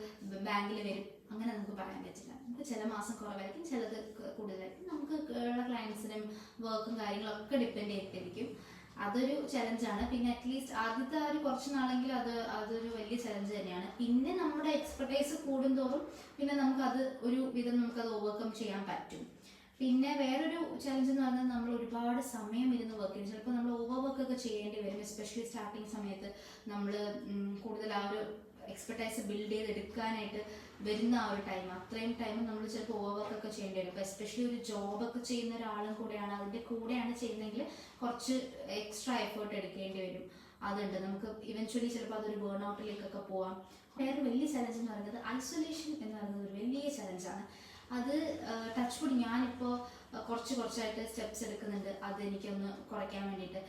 ബാങ്കിൽ വരും അങ്ങനെ നമുക്ക് പറയാൻ പറ്റില്ല. നമുക്ക് ചില മാസം കുറവായിരിക്കും, ചിലത് കൂടുതലായിരിക്കും. നമുക്ക് ഉള്ള ക്ലയൻസിനും വർക്കും കാര്യങ്ങളൊക്കെ ഡിപ്പെൻഡ് ചെയ്തിരിക്കും. അതൊരു ചലഞ്ചാണ്. പിന്നെ അറ്റ്ലീസ്റ്റ് ആദ്യത്തെ ഒരു കുറച്ച് നാളെങ്കിലും അതൊരു വലിയ ചലഞ്ച് തന്നെയാണ്. പിന്നെ നമ്മുടെ എക്സ്പെർട്ടൈസ് കൂടുന്തോറും പിന്നെ നമുക്കത് ഒരു വിധം നമുക്കത് ഓവർകം ചെയ്യാൻ പറ്റും. പിന്നെ വേറൊരു ചലഞ്ച് എന്ന് പറഞ്ഞാൽ നമ്മൾ ഒരുപാട് സമയം ഇരുന്ന് വർക്ക് ചെയ്യും. ചിലപ്പോൾ നമ്മൾ ഓവർ വർക്കൊക്കെ ചെയ്യേണ്ടി വരും. എസ്പെഷ്യലി സ്റ്റാർട്ടിങ് സമയത്ത് നമ്മൾ കൂടുതൽ ആ ഒരു എക്സ്പെർട്ടൈസ് ബിൽഡ് ചെയ്തെടുക്കാനായിട്ട് വരുന്ന ആ ഒരു ടൈം, അത്രയും ടൈം നമ്മൾ ചിലപ്പോൾ ഓവർ വർക്കൊക്കെ ചെയ്യേണ്ടി വരും. അപ്പോൾ എസ്പെഷ്യലി ഒരു ജോബൊക്കെ ചെയ്യുന്ന ഒരാളും കൂടെയാണ്, അതിൻ്റെ കൂടെയാണ് ചെയ്യുന്നതെങ്കിൽ കുറച്ച് എക്സ്ട്രാ എഫേർട്ട് എടുക്കേണ്ടി വരും. അതുണ്ട്. നമുക്ക് ഇവൻച്വലി ചിലപ്പോൾ അതൊരു ബേൺ ഔട്ടിലേക്കൊക്കെ പോവാം. വേറൊരു വലിയ ചലഞ്ച് എന്ന് പറയുന്നത് ഐസൊലേഷൻ എന്ന് പറയുന്നത് ഒരു വലിയ ചലഞ്ചാണ്. അത് ടച്ച് വുഡ് ഞാനിപ്പോൾ കുറച്ചായിട്ട് സ്റ്റെപ്സ് എടുക്കുന്നുണ്ട് അത് എനിക്കൊന്ന് കുറയ്ക്കാൻ വേണ്ടിയിട്ട്.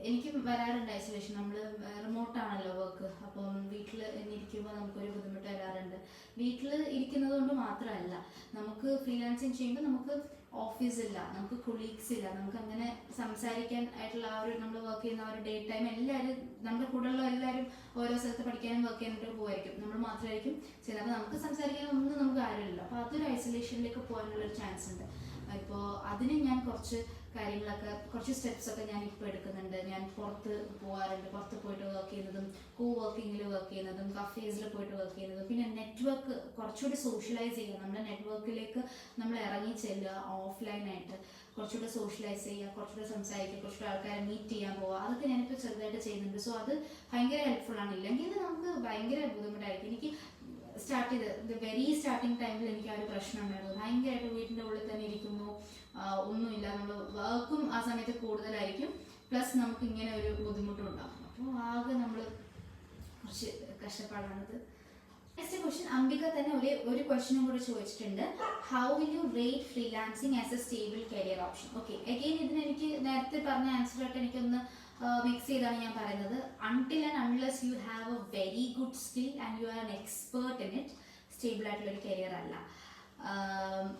എനിക്കും വരാറുണ്ട് ഐസൊലേഷൻ. നമ്മൾ റിമോട്ടാണല്ലോ വർക്ക്, അപ്പം വീട്ടിൽ ഇരിക്കുമ്പോൾ നമുക്കൊരു ബുദ്ധിമുട്ട് വരാറുണ്ട്. വീട്ടിൽ ഇരിക്കുന്നത് കൊണ്ട് മാത്രമല്ല, നമുക്ക് ഫ്രീലാൻസിങ് ചെയ്യുമ്പോൾ നമുക്ക് ഓഫീസില്ല, നമുക്ക് കൊളീഗ്സ് ഇല്ല, നമുക്ക് അങ്ങനെ സംസാരിക്കാൻ ആയിട്ടുള്ള ആ ഒരു നമ്മൾ വർക്ക് ചെയ്യുന്ന ആ ഒരു ഡേ ടൈം എല്ലാവരും നമ്മുടെ കൂടെയുള്ള എല്ലാവരും ഓരോ സ്ഥലത്ത് പഠിക്കാനും വർക്ക് ചെയ്യാനായിട്ട് പോകുമായിരിക്കും, നമ്മൾ മാത്രമായിരിക്കും ചെയ്യുന്നത്. അപ്പോൾ നമുക്ക് സംസാരിക്കാനൊന്നും നമുക്ക് ആരുമില്ല. അപ്പോൾ അതൊരു ഐസൊലേഷനിലേക്ക് പോകാനുള്ളൊരു ചാൻസ് ഉണ്ട്. ഇപ്പോൾ അതിന് ഞാൻ കുറച്ച് സ്റ്റെപ്സൊക്കെ ഞാൻ ഇപ്പോൾ എടുക്കുന്നുണ്ട്. ഞാൻ പുറത്ത് പോകാറുണ്ട്. പുറത്ത് പോയിട്ട് വർക്ക് ചെയ്യുന്നതും വർക്കിങ്ങിൽ വർക്ക് ചെയ്യുന്നതും കഫേസിൽ പോയിട്ട് വർക്ക് ചെയ്യുന്നതും പിന്നെ നെറ്റ്വർക്ക് കുറച്ചുകൂടി സോഷ്യലൈസ് ചെയ്യുക. നമ്മുടെ നെറ്റ്വർക്കിലേക്ക് നമ്മൾ ഇറങ്ങി ചെല്ലുക, ഓഫ്ലൈനായിട്ട് കുറച്ചുകൂടി സോഷ്യലൈസ് ചെയ്യുക, കുറച്ചുകൂടി സംസാരിക്കുക, കുറച്ചുകൂടി ആൾക്കാരെ മീറ്റ് ചെയ്യാൻ പോവുക. അതൊക്കെ ഞാനിപ്പോൾ ചെറുതായിട്ട് ചെയ്യുന്നുണ്ട്. സോ അത് ഭയങ്കര ഹെൽപ്ഫുള്ളാണ്. ഇല്ലെങ്കിൽ നമുക്ക് ഭയങ്കര ബുദ്ധിമുട്ടായിരിക്കും. എനിക്ക് വെരി സ്റ്റാർട്ടിങ് ടൈമിൽ എനിക്ക് ആ ഒരു പ്രശ്നം ഉണ്ടായിരുന്നു. ഭയങ്കരമായിട്ട് വീട്ടിൻ്റെ ഉള്ളിൽ തന്നെ ഇരിക്കുന്നു, ഒന്നുമില്ല, നമ്മൾ വർക്കും ആ സമയത്ത് കൂടുതലായിരിക്കും, പ്ലസ് നമുക്ക് ഇങ്ങനെ ഒരു ബുദ്ധിമുട്ടുണ്ടാകും. അപ്പോൾ ആകെ നമ്മൾ കുറച്ച് കഷ്ടപ്പാടാണത്. നെക്സ്റ്റ് ക്വസ്റ്റ്യൻ അംബിക തന്നെ ഒരു ക്വസ്റ്റ്യനും കൂടെ ചോദിച്ചിട്ടുണ്ട്, how will you rate freelancing as A stable career option? Okay, again ഇതിന് എനിക്ക് നേരത്തെ പറഞ്ഞ ആൻസറായിട്ട് എനിക്കൊന്ന് മിക്സ് ചെയ്താണ് ഞാൻ പറയുന്നത്. Until and unless you have A very good skill and you are an expert in it, stable ആയിട്ടുള്ളൊരു കരിയർ അല്ല.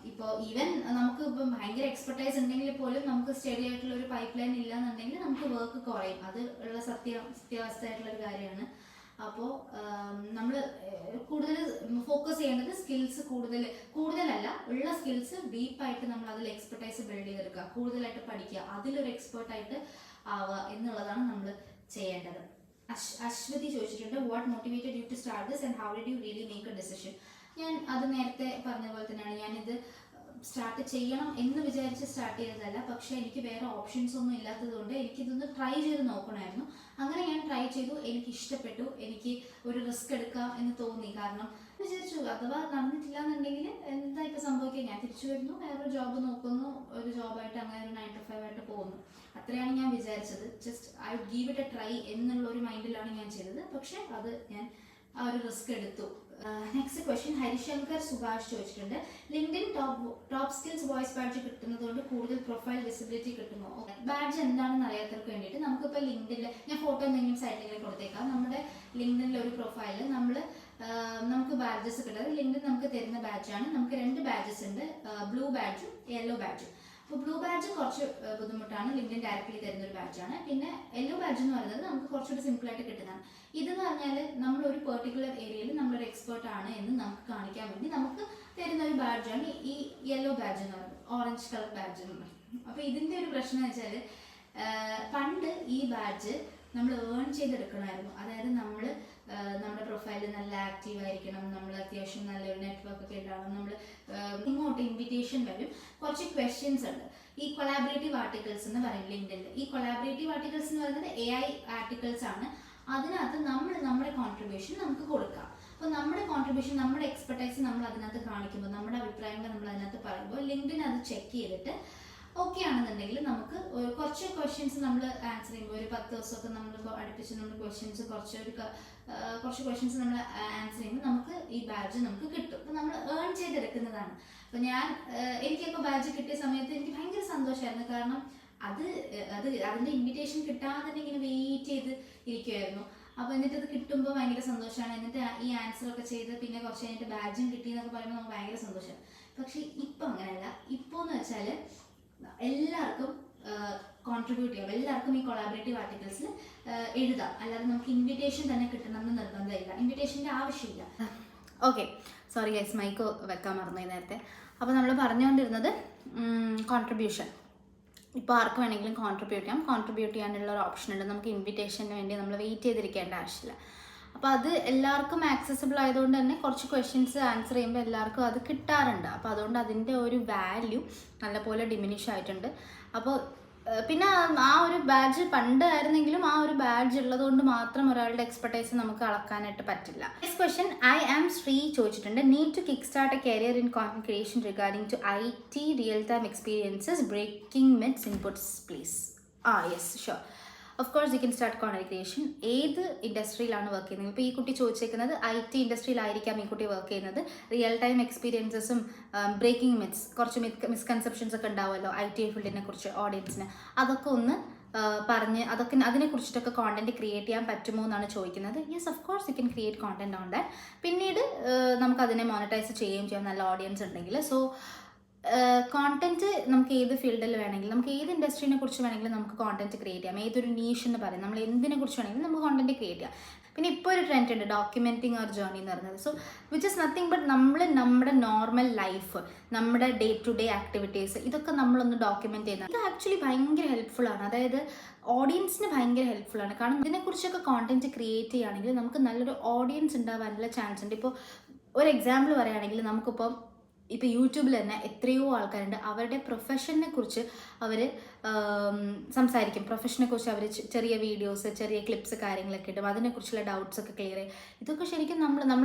ഇപ്പോൾ ഈവൻ നമുക്ക് ഇപ്പം ഭയങ്കര എക്സ്പെർട്ടൈസ് ഉണ്ടെങ്കിൽ പോലും നമുക്ക് സ്റ്റഡി ആയിട്ടുള്ള ഒരു പൈപ്പ് ലൈൻ ഇല്ല എന്നുണ്ടെങ്കിൽ നമുക്ക് വർക്ക് കുറയും. അത് ഉള്ള സത്യാവസ്ഥയായിട്ടുള്ള ഒരു കാര്യമാണ്. അപ്പോൾ നമ്മൾ കൂടുതൽ ഫോക്കസ് ചെയ്യേണ്ടത് സ്കിൽസ് കൂടുതലല്ല, ഉള്ള സ്കിൽസ് ഡീപ്പായിട്ട് നമ്മൾ അതിൽ എക്സ്പെർട്ടൈസ് ബിൽഡ് ചെയ്തെടുക്കുക, കൂടുതലായിട്ട് പഠിക്കുക, അതിലൊരു എക്സ്പേർട്ടായിട്ട് ആവുക എന്നുള്ളതാണ് നമ്മൾ ചെയ്യേണ്ടത്. അശ്വതി ചോദിച്ചിട്ടുണ്ട്, what motivated you to start this and how did you really make a decision? ഞാൻ അത് നേരത്തെ പറഞ്ഞ പോലെ തന്നെയാണ്, ഞാനിത് സ്റ്റാർട്ട് ചെയ്യണം എന്ന് വിചാരിച്ച് സ്റ്റാർട്ട് ചെയ്തതല്ല. പക്ഷേ എനിക്ക് വേറെ ഓപ്ഷൻസ് ഒന്നും ഇല്ലാത്തത് കൊണ്ട് എനിക്കിതൊന്ന് ട്രൈ ചെയ്ത് നോക്കണമായിരുന്നു. അങ്ങനെ ഞാൻ ട്രൈ ചെയ്തു, എനിക്ക് ഇഷ്ടപ്പെട്ടു, എനിക്ക് ഒരു റിസ്ക് എടുക്കാം എന്ന് തോന്നി. കാരണം വിചാരിച്ചു അഥവാ നടന്നിട്ടില്ല എന്നുണ്ടെങ്കിൽ എന്താ ഇപ്പോൾ സംഭവിക്കുക, ഞാൻ തിരിച്ചു വരുന്നു, വേറൊരു ജോബ് നോക്കുന്നു, ഒരു ജോബായിട്ട് അങ്ങനെ ഒരു 9 to 5 ആയിട്ട് പോകുന്നു. അത്രയാണ് ഞാൻ വിചാരിച്ചത്. Just I would give it a try എന്നുള്ള ഒരു മൈൻഡിലാണ് ഞാൻ ചെയ്തത്. പക്ഷേ അത് ഞാൻ ആ ഒരു റിസ്ക് എടുത്തു. നെക്സ്റ്റ് ക്വസ്റ്റ്യൻ ഹരിശങ്കർ സുഭാഷ് ചോദിച്ചിട്ടുണ്ട്, LinkedIn top skills voice badge കിട്ടുന്നത് കൊണ്ട് കൂടുതൽ പ്രൊഫൈൽ വിസിബിലിറ്റി കിട്ടുമോ? ബാഡ്ജ് എന്താണെന്ന് അറിയാത്തവർക്ക് വേണ്ടിയിട്ട് നമുക്കിപ്പോൾ ലിങ്ക്ഡിനിൽ ഞാൻ ഫോട്ടോ എന്തെങ്കിലും സൈറ്റിലേക്ക് കൊടുത്തേക്കാം. നമ്മുടെ ലിങ്ക്ഡിനിൽ ഒരു പ്രൊഫൈലിൽ നമുക്ക് ബാഡ്ജസ് കിട്ടുന്നത് ലിങ്ക്ഡിൻ നമുക്ക് തരുന്ന ബാഡ്ജാണ്. നമുക്ക് 2 ബാഡ്ജസ് ഉണ്ട്, ബ്ലൂ ബാഡ്ജും യെല്ലോ ബാഡ്ജും. അപ്പോൾ ബ്ലൂ ബാഡ്ജ് കുറച്ച് ബുദ്ധിമുട്ടാണ്, ലിങ്ക്ഡിൻ ഡയറക്റ്റ്ലി തരുന്ന ഒരു ബാഡ്ജാണ്. പിന്നെ യെല്ലോ ബാഡ്ജ് എന്ന് പറയുന്നത് നമുക്ക് കുറച്ചുകൂടി സിമ്പിളായിട്ട് കിട്ടുന്നതാണ്. ഇതെന്ന് പറഞ്ഞാൽ നമ്മൾ ഒരു പെർട്ടിക്കുലർ ഏരിയയിൽ നമ്മളൊരു എക്സ്പേർട്ട് ആണ് എന്ന് നമുക്ക് കാണിക്കാൻ വേണ്ടി നമുക്ക് തരുന്ന ഒരു ബാഡ്ജാണ് ഈ യെല്ലോ ബാഡ്ജ് എന്ന് പറയുന്നത്, ഓറഞ്ച് കളർ ബാഡ്ജ് എന്ന് പറയുന്നത്. അപ്പോൾ ഇതിൻ്റെ ഒരു പ്രശ്നം എന്ന് വെച്ചാൽ പണ്ട് ഈ ബാഡ്ജ് നമ്മൾ ഏൺ ചെയ്തെടുക്കണമായിരുന്നു. അതായത് നമ്മുടെ പ്രൊഫൈലിൽ നല്ല ആക്റ്റീവ് ആയിരിക്കണം, നമ്മൾ അത്യാവശ്യം നല്ലൊരു നെറ്റ്വർക്ക് ഒക്കെ ഉണ്ടാവണം, നമ്മൾ ഇങ്ങോട്ട് ഇൻവിറ്റേഷൻ വരും, കുറച്ച് ക്വസ്റ്റ്യൻസ് ഉണ്ട്. ഈ കൊളാബറേറ്റീവ് ആർട്ടിക്കിൾസ് എന്ന് പറയും ലിങ്ക്ഡിനിൽ. ഈ കൊളാബറേറ്റീവ് ആർട്ടിക്കിൾസ് എന്ന് പറയുന്നത് AI ആർട്ടിക്കിൾസ് ആണ്. അതിനകത്ത് നമ്മുടെ കോൺട്രിബ്യൂഷൻ നമുക്ക് കൊടുക്കാം. അപ്പോൾ നമ്മുടെ കോൺട്രിബ്യൂഷൻ, നമ്മുടെ എക്സ്പെർട്ടൈസ് നമ്മൾ അതിനകത്ത് കാണിക്കുമ്പോൾ, നമ്മുടെ അഭിപ്രായങ്ങൾ നമ്മൾ അതിനകത്ത് പറയുമ്പോൾ ലിങ്ക്ഡിൻ അത് ചെക്ക് ചെയ്തിട്ട് ഓക്കെ ആണെന്നുണ്ടെങ്കിൽ നമുക്ക് കുറച്ച് ക്വസ്റ്റ്യൻസ് നമ്മൾ ആൻസർ ചെയ്യുമ്പോൾ, ഒരു 10 ദിവസമൊക്കെ നമ്മൾ അടുപ്പിച്ച് നമ്മൾ ക്വസ്റ്റ്യൻസ് കുറച്ച് ക്വസ്റ്റ്യൻസ് നമ്മൾ ആൻസർ ചെയ്യുമ്പോൾ നമുക്ക് ഈ ബാഡ്ജ് നമുക്ക് കിട്ടും. അപ്പോൾ നമ്മൾ ഏൺ ചെയ്തെടുക്കുന്നതാണ്. അപ്പോൾ എനിക്കിപ്പോൾ ബാഡ്ജ് കിട്ടിയ സമയത്ത് എനിക്ക് ഭയങ്കര സന്തോഷമായിരുന്നു. കാരണം അതിൻ്റെ ഇൻവിറ്റേഷൻ കിട്ടാതെ ഇങ്ങനെ വെയിറ്റ് ചെയ്ത് ഇരിക്കുമായിരുന്നു. അപ്പോൾ എന്നിട്ട് അത് കിട്ടുമ്പോൾ ഭയങ്കര സന്തോഷമാണ്. എന്നിട്ട് ഈ ആൻസറൊക്കെ ചെയ്ത് പിന്നെ കുറച്ച് കഴിഞ്ഞിട്ട് ബാഡ്ജും കിട്ടി എന്നൊക്കെ പറയുമ്പോൾ നമുക്ക് ഭയങ്കര സന്തോഷമാണ്. പക്ഷേ ഇപ്പം അങ്ങനെയല്ല. ഇപ്പോൾ എന്ന് വെച്ചാൽ എല്ലാവർക്കും കോൺട്രിബ്യൂട്ട് ചെയ്യാം, എല്ലാവർക്കും ഈ കൊളാബറേറ്റീവ് ആർട്ടിക്കിൾസിൽ എഴുതാം. അല്ലാതെ നമുക്ക് ഇൻവിറ്റേഷൻ തന്നെ കിട്ടണമെന്ന് നിർബന്ധമില്ല, ഇൻവിറ്റേഷൻ്റെ ആവശ്യമില്ല. ഓക്കെ, സോറി ഗൈസ്, മൈക്ക് വെക്കാൻ മറന്നു നേരത്തെ. അപ്പോൾ നമ്മൾ പറഞ്ഞുകൊണ്ടിരുന്നത് കോൺട്രിബ്യൂഷൻ. ഇപ്പോൾ ആർക്ക് വേണമെങ്കിലും കോൺട്രിബ്യൂട്ട് ചെയ്യാനുള്ള ഒരു ഓപ്ഷൻ ഉണ്ട്. നമുക്ക് ഇൻവിറ്റേഷന് വേണ്ടി നമ്മൾ വെയിറ്റ് ചെയ്തിരിക്കേണ്ട ആവശ്യമില്ല. അപ്പോൾ അത് എല്ലാവർക്കും ആക്സസിബിൾ ആയതുകൊണ്ട് തന്നെ കുറച്ച് ക്വസ്റ്റ്യൻസ് ആൻസർ ചെയ്യുമ്പോൾ എല്ലാവർക്കും അത് കിട്ടാറുണ്ട്. അപ്പോൾ അതുകൊണ്ട് അതിൻ്റെ ഒരു വാല്യൂ നല്ലപോലെ ഡിമിനിഷ് ആയിട്ടുണ്ട്. അപ്പോൾ പിന്നെ ആ ഒരു ബാഡ്ജ് പണ്ടായിരുന്നെങ്കിലും ആ ഒരു ബാഡ്ജ് ഉള്ളതുകൊണ്ട് മാത്രം ഒരാളുടെ എക്സ്പെർട്ടൈസ് നമുക്ക് അളക്കാനായിട്ട് പറ്റില്ല. Next question I am Sree ചോദിച്ചിട്ടുണ്ട്, need to kick start a career in content creation regarding to IT real time experiences breaking myths inputs please. Yes sure, of course you can start content creation. ഏത് ഇൻഡസ്ട്രിയിലാണ് work ചെയ്യുന്നത്? ഇപ്പോൾ ഈ കുട്ടി ചോദിച്ചേക്കുന്നത് IT ഇൻഡസ്ട്രിയിലായിരിക്കാം ഈ കുട്ടി work ചെയ്യുന്നത്. Real time എക്സ്പീരിയൻസസും breaking myths, കുറച്ച് മിസ്കൺസെപ്ഷൻസ് ഒക്കെ ഉണ്ടാവുമല്ലോ IT ഫീൽഡിനെ കുറിച്ച് ഓഡിയൻസിന്, അതൊക്കെ ഒന്ന് പറഞ്ഞ് അതിനെക്കുറിച്ചിട്ടൊക്കെ കോണ്ടന്റ് ക്രിയേറ്റ് ചെയ്യാൻ പറ്റുമോ എന്നാണ് ചോദിക്കുന്നത്. Yes, of course you Ken create content on that. പിന്നീട് നമുക്കതിനെ മോണിറ്റൈസ് ചെയ്യുകയും ചെയ്യാം നല്ല ഓഡിയൻസ് ഉണ്ടെങ്കിൽ. സോ കോണ്ടന്റ് നമുക്ക് ഏത് ഫീൽഡിൽ വേണമെങ്കിലും, നമുക്ക് ഏത് ഇൻഡസ്ട്രീനെ കുറിച്ച് വേണമെങ്കിലും നമുക്ക് കോണ്ടന്റ് ക്രിയേറ്റ് ചെയ്യാം. ഏതൊരു നീഷ് എന്ന് പറയും, നമ്മൾ എന്തിനെ കുറിച്ച് വേണമെങ്കിലും നമുക്ക് കോണ്ടന്റ് ക്രിയേറ്റ് ചെയ്യാം. പിന്നെ ഇപ്പോൾ ഒരു ട്രെൻഡ് ഉണ്ട് ഡോക്യുമെൻറ്റിങ് അവർ ജേർണി എന്ന് പറയുന്നത്. So which is nothing but നമ്മുടെ നോർമൽ ലൈഫ്, നമ്മുടെ ഡേ ടു ഡേ ആക്ടിവിറ്റീസ്, ഇതൊക്കെ നമ്മളൊന്ന് ഡോക്യുമെൻറ്റ് ചെയ്യുന്നത്. ഇത് ആക്ച്വലി ഭയങ്കര ഹെൽപ്ഫുള്ളാണ്. അതായത് ഓഡിയൻസിന് ഭയങ്കര ഹെൽപ്ഫുള്ളാണ്. കാരണം ഇതിനെക്കുറിച്ചൊക്കെ കോണ്ടന്റ് ക്രിയേറ്റ് ചെയ്യുകയാണെങ്കിൽ നമുക്ക് നല്ലൊരു ഓഡിയൻസ് ഉണ്ടാവാനുള്ള ചാൻസ് ഉണ്ട്. ഇപ്പോൾ ഒരു എക്സാമ്പിൾ പറയുകയാണെങ്കിൽ നമുക്കിപ്പോൾ യൂട്യൂബിൽ തന്നെ എത്രയോ ആൾക്കാരുണ്ട്, അവരുടെ പ്രൊഫഷനെ കുറിച്ച് അവർ സംസാരിക്കും. പ്രൊഫഷനെ കുറിച്ച് അവർ ചെറിയ വീഡിയോസ്, ചെറിയ ക്ലിപ്സ് കാര്യങ്ങളൊക്കെ ഇടും, അതിനെക്കുറിച്ചുള്ള ഡൗട്ട്സ് ഒക്കെ ക്ലിയർ ചെയ്യും. ഇതൊക്കെ ശരിക്കും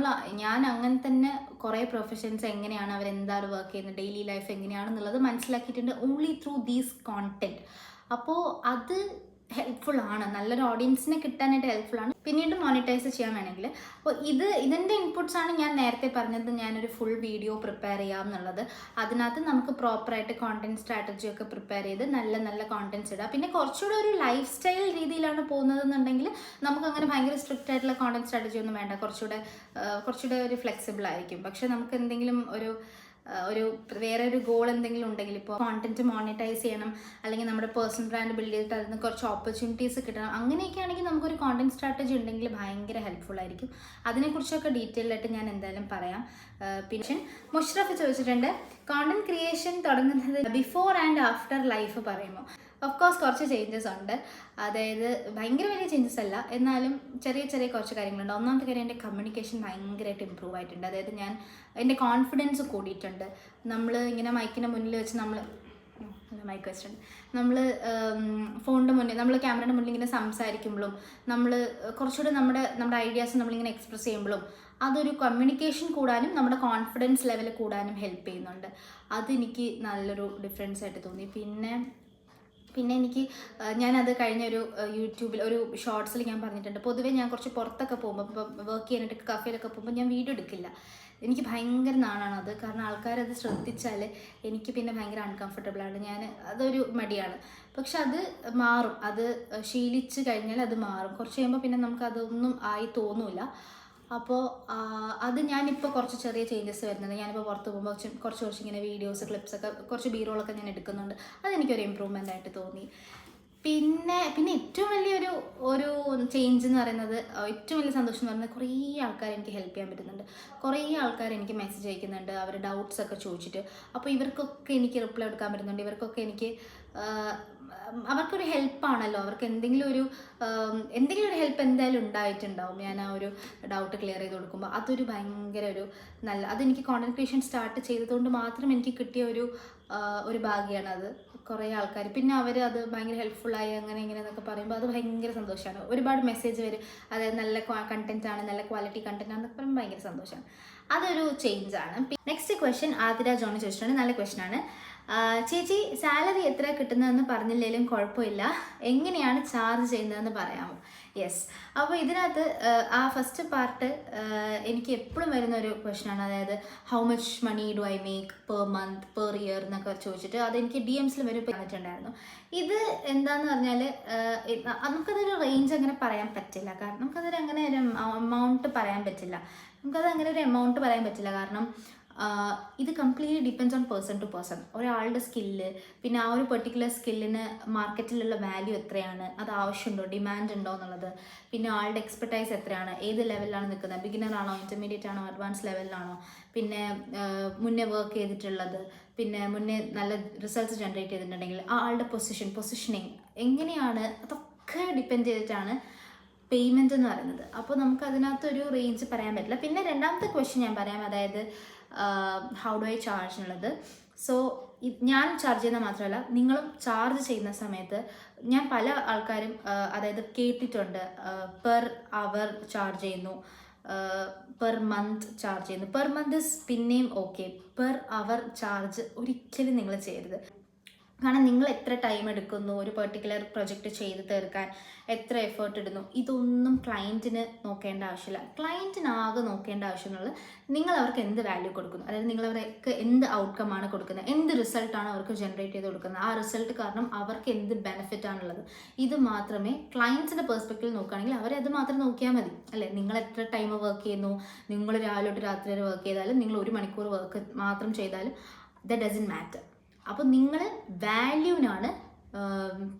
ഞാൻ അങ്ങനെ തന്നെ കുറേ പ്രൊഫഷൻസ് എങ്ങനെയാണ്, അവരെന്താണ് വർക്ക് ചെയ്യുന്നത്, ഡെയിലി ലൈഫ് എങ്ങനെയാണെന്നുള്ളത് മനസ്സിലാക്കിയിട്ടുണ്ട് ഓൺലി ത്രൂ ദീസ് കോണ്ടന്റ്. അപ്പോൾ അത് ഹെൽപ്ഫുള്ളാണ്, നല്ലൊരു ഓഡിയൻസിനെ കിട്ടാനായിട്ട് ഹെൽപ്ഫുള്ളാണ്. പിന്നീട് മോണിറ്റൈസ് ചെയ്യാൻ വേണമെങ്കിൽ. അപ്പോൾ ഇതിൻ്റെ ഇൻപുട്സ് ആണ് ഞാൻ നേരത്തെ പറഞ്ഞത്, ഞാനൊരു ഫുൾ വീഡിയോ പ്രിപ്പയർ ചെയ്യാം എന്നുള്ളത്. അതിനകത്ത് നമുക്ക് പ്രോപ്പറായിട്ട് കോണ്ടന്റ് സ്ട്രാറ്റജി ഒക്കെ പ്രിപ്പയർ ചെയ്ത് നല്ല നല്ല കോണ്ടന്റ്സ് ഇടുക. പിന്നെ കുറച്ചുകൂടെ ഒരു ലൈഫ് സ്റ്റൈൽ രീതിയിലാണ് പോകുന്നതെന്നുണ്ടെങ്കിൽ നമുക്കങ്ങനെ ഭയങ്കര സ്ട്രിക്റ്റ് ആയിട്ടുള്ള കോണ്ടന്റ് സ്ട്രാറ്റജി ഒന്നും വേണ്ട, കുറച്ചുകൂടെ ഒരു ഫ്ലെക്സിബിൾ ആയിരിക്കും. പക്ഷെ നമുക്ക് എന്തെങ്കിലും ഒരു ഒരു വേറെ ഒരു ഗോൾ എന്തെങ്കിലും ഉണ്ടെങ്കിൽ, ഇപ്പോൾ കോണ്ടന്റ് മോണിറ്റൈസ് ചെയ്യണം, അല്ലെങ്കിൽ നമ്മുടെ പേഴ്സണൽ ബ്രാൻഡ് ബിൽഡ് ചെയ്തിട്ട് അതിന് കുറച്ച് ഓപ്പർച്യൂണിറ്റീസ് കിട്ടണം, അങ്ങനെയൊക്കെ ആണെങ്കിൽ നമുക്കൊരു കോണ്ടന്റ് സ്ട്രാറ്റജി ഉണ്ടെങ്കിൽ ഭയങ്കര ഹെൽപ്ഫുൾ ആയിരിക്കും. അതിനെക്കുറിച്ചൊക്കെ ഡീറ്റെയിൽ ആയിട്ട് ഞാൻ എന്തായാലും പറയാം. പിന്നെ മുഷ്റഫ് ചോദിച്ചിട്ടുണ്ട്, കോണ്ടന്റ് ക്രിയേഷൻ തുടങ്ങുന്നത് ബിഫോർ ആൻഡ് ആഫ്റ്റർ ലൈഫ് പറയുമോ? ഓഫ് കോഴ്സ് കുറച്ച് ചേഞ്ചസ് ഉണ്ട്. അതായത് ഭയങ്കര വലിയ ചേഞ്ചസ് അല്ല, എന്നാലും ചെറിയ ചെറിയ കുറച്ച് കാര്യങ്ങളുണ്ട്. ഒന്നാമത്തെ കാര്യം, എൻ്റെ കമ്മ്യൂണിക്കേഷൻ ഭയങ്കരമായിട്ട് ഇമ്പ്രൂവ് ആയിട്ടുണ്ട്. അതായത് എൻ്റെ കോൺഫിഡൻസ് കൂടിയിട്ടുണ്ട്. നമ്മൾ ഇങ്ങനെ മൈക്കിൻ്റെ മുന്നിൽ വെച്ച് മൈക്ക് വെച്ചിട്ടുണ്ട്, നമ്മൾ ഫോണിൻ്റെ മുന്നിൽ, നമ്മൾ ക്യാമറയുടെ മുന്നിൽ ഇങ്ങനെ സംസാരിക്കുമ്പോഴും, നമ്മൾ കുറച്ചുകൂടെ നമ്മുടെ ഐഡിയാസ് നമ്മളിങ്ങനെ എക്സ്പ്രസ് ചെയ്യുമ്പോഴും അതൊരു കമ്മ്യൂണിക്കേഷൻ കൂടാനും നമ്മുടെ കോൺഫിഡൻസ് ലെവൽ കൂടാനും ഹെൽപ്പ് ചെയ്യുന്നുണ്ട്. അതെനിക്ക് നല്ലൊരു ഡിഫറൻസ് ആയിട്ട് തോന്നി. പിന്നെ എനിക്ക് ഞാനത് കഴിഞ്ഞൊരു യൂട്യൂബിൽ ഒരു ഷോർട്സിൽ ഞാൻ പറഞ്ഞിട്ടുണ്ട്, പൊതുവേ ഞാൻ കുറച്ച് പുറത്തൊക്കെ പോകുമ്പോൾ, ഇപ്പോൾ വർക്ക് ചെയ്യാനായിട്ട് കഫേയിലൊക്കെ പോകുമ്പോൾ ഞാൻ വീഡിയോ എടുക്കില്ല. എനിക്ക് ഭയങ്കര നാണാണത്. കാരണം ആൾക്കാരത് ശ്രദ്ധിച്ചാൽ എനിക്ക് പിന്നെ ഭയങ്കര അൺകംഫർട്ടബിളാണ്. അതൊരു മടിയാണ്. പക്ഷെ അത് മാറും, അത് ശീലിച്ച് കഴിഞ്ഞാൽ അത് മാറും. കുറച്ച് കഴിയുമ്പോൾ പിന്നെ നമുക്ക് അതൊന്നും ആയി തോന്നില്ല. അപ്പോൾ അത് ഞാനിപ്പോൾ കുറച്ച് ചെറിയ ചേഞ്ചസ് വരുന്നുണ്ട്. ഞാനിപ്പോൾ പുറത്ത് പോകുമ്പോൾ കുറച്ച് ഇങ്ങനെ വീഡിയോസ്, ക്ലിപ്സൊക്കെ, കുറച്ച് ബീറോളൊക്കെ ഞാൻ എടുക്കുന്നുണ്ട്. അതെനിക്കൊരു ഇമ്പ്രൂവ്മെൻ്റ് ആയിട്ട് തോന്നി. പിന്നെ ഏറ്റവും വലിയൊരു ചേഞ്ച് എന്ന് പറയുന്നത്, ഏറ്റവും വലിയ സന്തോഷം എന്ന് പറയുന്നത്, കുറേ ആൾക്കാർ എനിക്ക് ഹെൽപ്പ് ചെയ്യാൻ പറ്റുന്നുണ്ട്. കുറേ ആൾക്കാർ എനിക്ക് മെസ്സേജ് അയക്കുന്നുണ്ട്, അവർ ഡൗട്ട്സൊക്കെ ചോദിച്ചിട്ട്. അപ്പോൾ ഇവർക്കൊക്കെ എനിക്ക് റിപ്ലൈ എടുക്കാൻ പറ്റുന്നുണ്ട്. ഇവർക്കൊക്കെ എനിക്ക് അവർക്കൊരു ഹെൽപ്പാണല്ലോ. അവർക്ക് എന്തെങ്കിലും ഒരു ഹെൽപ്പ് എന്തായാലും ഉണ്ടായിട്ടുണ്ടാവും. ഞാൻ ആ ഒരു ഡൗട്ട് ക്ലിയർ ചെയ്ത് കൊടുക്കുമ്പോൾ അതൊരു ഭയങ്കര അതെനിക്ക് കോണ്ടന്റ് ക്രിയേഷൻ സ്റ്റാർട്ട് ചെയ്തതുകൊണ്ട് മാത്രം എനിക്ക് കിട്ടിയ ഒരു ഭാഗ്യമാണ് അത്. കുറേ ആൾക്കാർ പിന്നെ അത് ഭയങ്കര ഹെൽപ്ഫുള്ളായി അങ്ങനെ ഇങ്ങനെ എന്നൊക്കെ പറയുമ്പോൾ അത് ഭയങ്കര സന്തോഷമാണ്. ഒരുപാട് മെസ്സേജ് വരും, അതായത് നല്ല കണ്ടൻറ്റാണ്, നല്ല ക്വാളിറ്റി കണ്ടൻറ്റ് ആണെന്നൊക്കെ പറയുമ്പോൾ ഭയങ്കര സന്തോഷമാണ്. അതൊരു ചേഞ്ചാണ്. നെക്സ്റ്റ് ക്വസ്റ്റ്യൻ ആതിര ജോൺ ചോദിച്ചിട്ടുണ്ട്. നല്ല ക്വസ്റ്റ്യനാണ്. ചേച്ചി, സാലറി എത്ര കിട്ടുന്നതെന്ന് പറഞ്ഞില്ലെങ്കിലും കുഴപ്പമില്ല, എങ്ങനെയാണ് ചാർജ് ചെയ്യുന്നതെന്ന് പറയാമോ? യെസ്. അപ്പോൾ ഇതിനകത്ത് ആ ഫസ്റ്റ് പാർട്ട് എനിക്ക് എപ്പോഴും വരുന്ന ഒരു ക്വസ്റ്റ്യനാണ്. അതായത് how much money do I make per month, per year എന്നൊക്കെ ചോദിച്ചിട്ട് അതെനിക്ക് DMസിൽ വരും പറഞ്ഞിട്ടുണ്ടായിരുന്നു. ഇത് എന്താന്ന് പറഞ്ഞാൽ നമുക്കതൊരു റേഞ്ച് അങ്ങനെ പറയാൻ പറ്റില്ല. കാരണം നമുക്കതൊരു അങ്ങനെ ഒരു എമൗണ്ട് പറയാൻ പറ്റില്ല. കാരണം ഇത് completely depends on person to person. ഒരാളുടെ സ്കില്ല്, പിന്നെ ആ ഒരു പെർട്ടിക്കുലർ സ്കില്ലിന് മാർക്കറ്റിലുള്ള വാല്യൂ എത്രയാണ്, അത് ആവശ്യമുണ്ടോ, ഡിമാൻഡ് ഉണ്ടോ എന്നുള്ളത്, പിന്നെ ആളുടെ എക്സ്പെർട്ടൈസ് എത്രയാണ്, ഏത് ലെവലിലാണ് നിൽക്കുന്നത്, ബിഗിനർ ആണോ, ഇൻ്റർമീഡിയറ്റ് ആണോ, അഡ്വാൻസ് ലെവലിലാണോ, പിന്നെ മുന്നേ വർക്ക് ചെയ്തിട്ടുള്ളത്, പിന്നെ മുന്നേ നല്ല റിസൾട്ട്സ് ജനറേറ്റ് ചെയ്തിട്ടുണ്ടെങ്കിൽ ആളുടെ പൊസിഷനിങ് എങ്ങനെയാണ്, അതൊക്കെ ഡിപ്പെൻഡ് ചെയ്തിട്ടാണ് പേയ്മെൻറ്റ് എന്ന് പറയുന്നത്. അപ്പോൾ നമുക്ക് അതിനകത്തൊരു റേഞ്ച് പറയാൻ പറ്റില്ല. പിന്നെ രണ്ടാമത്തെ ക്വസ്റ്റ്യൻ ഞാൻ പറയാം, അതായത് ഹൗ ഡു ഐ ചാർജ് എന്നുള്ളത്. സോ ഞാൻ ചാർജ് ചെയ്യുന്ന മാത്രമല്ല, നിങ്ങളും ചാർജ് ചെയ്യുന്ന സമയത്ത് ഞാൻ പല ആൾക്കാരും അതായത് കേട്ടിട്ടുണ്ട്, പെർ അവർ ചാർജ് ചെയ്യുന്നു, പെർ മന്ത് ചാർജ് ചെയ്യുന്നു. പെർ മന്ത് പിന്നെയും ഓക്കെ, പെർ അവർ ചാർജ് ഒരിക്കലും നിങ്ങൾ ചെയ്യരുത്. കാരണം നിങ്ങൾ എത്ര ടൈം എടുക്കുന്നു ഒരു പെർട്ടിക്കുലർ പ്രൊജക്റ്റ് ചെയ്ത് തീർക്കാൻ, എത്ര എഫേർട്ട് ഇടുന്നു, ഇതൊന്നും ക്ലയൻറ്റിന് നോക്കേണ്ട ആവശ്യമില്ല. ക്ലയൻറ്റിനാകെ നോക്കേണ്ട ആവശ്യമുള്ളത് നിങ്ങൾ അവർക്ക് എന്ത് വാല്യൂ കൊടുക്കുന്നു, അതായത് നിങ്ങൾ അവർക്ക് എന്ത് ഔട്ട്കമാണ് കൊടുക്കുന്നത്, എന്ത് റിസൾട്ടാണ് അവർക്ക് ജനറേറ്റ് ചെയ്ത് കൊടുക്കുന്നത്, ആ റിസൾട്ട് കാരണം അവർക്ക് എന്ത് ബെനിഫിറ്റ് ആണുള്ളത്, ഇത് മാത്രമേ ക്ലയൻറ്റിൻ്റെ പെർസ്പെക്റ്റീവ് നോക്കുകയാണെങ്കിൽ അവരത് മാത്രം നോക്കിയാൽ മതി. അല്ലേ, നിങ്ങൾ എത്ര ടൈം വർക്ക് ചെയ്യുന്നു, നിങ്ങൾ രാവിലെ തൊട്ട് രാത്രി വരെ വർക്ക് ചെയ്താലും, നിങ്ങൾ 1 മണിക്കൂർ വർക്ക് മാത്രം ചെയ്താലും ദാറ്റ് ഡസൻറ്റ് മാറ്റർ. അപ്പോൾ നിങ്ങൾ വാല്യൂവിനാണ്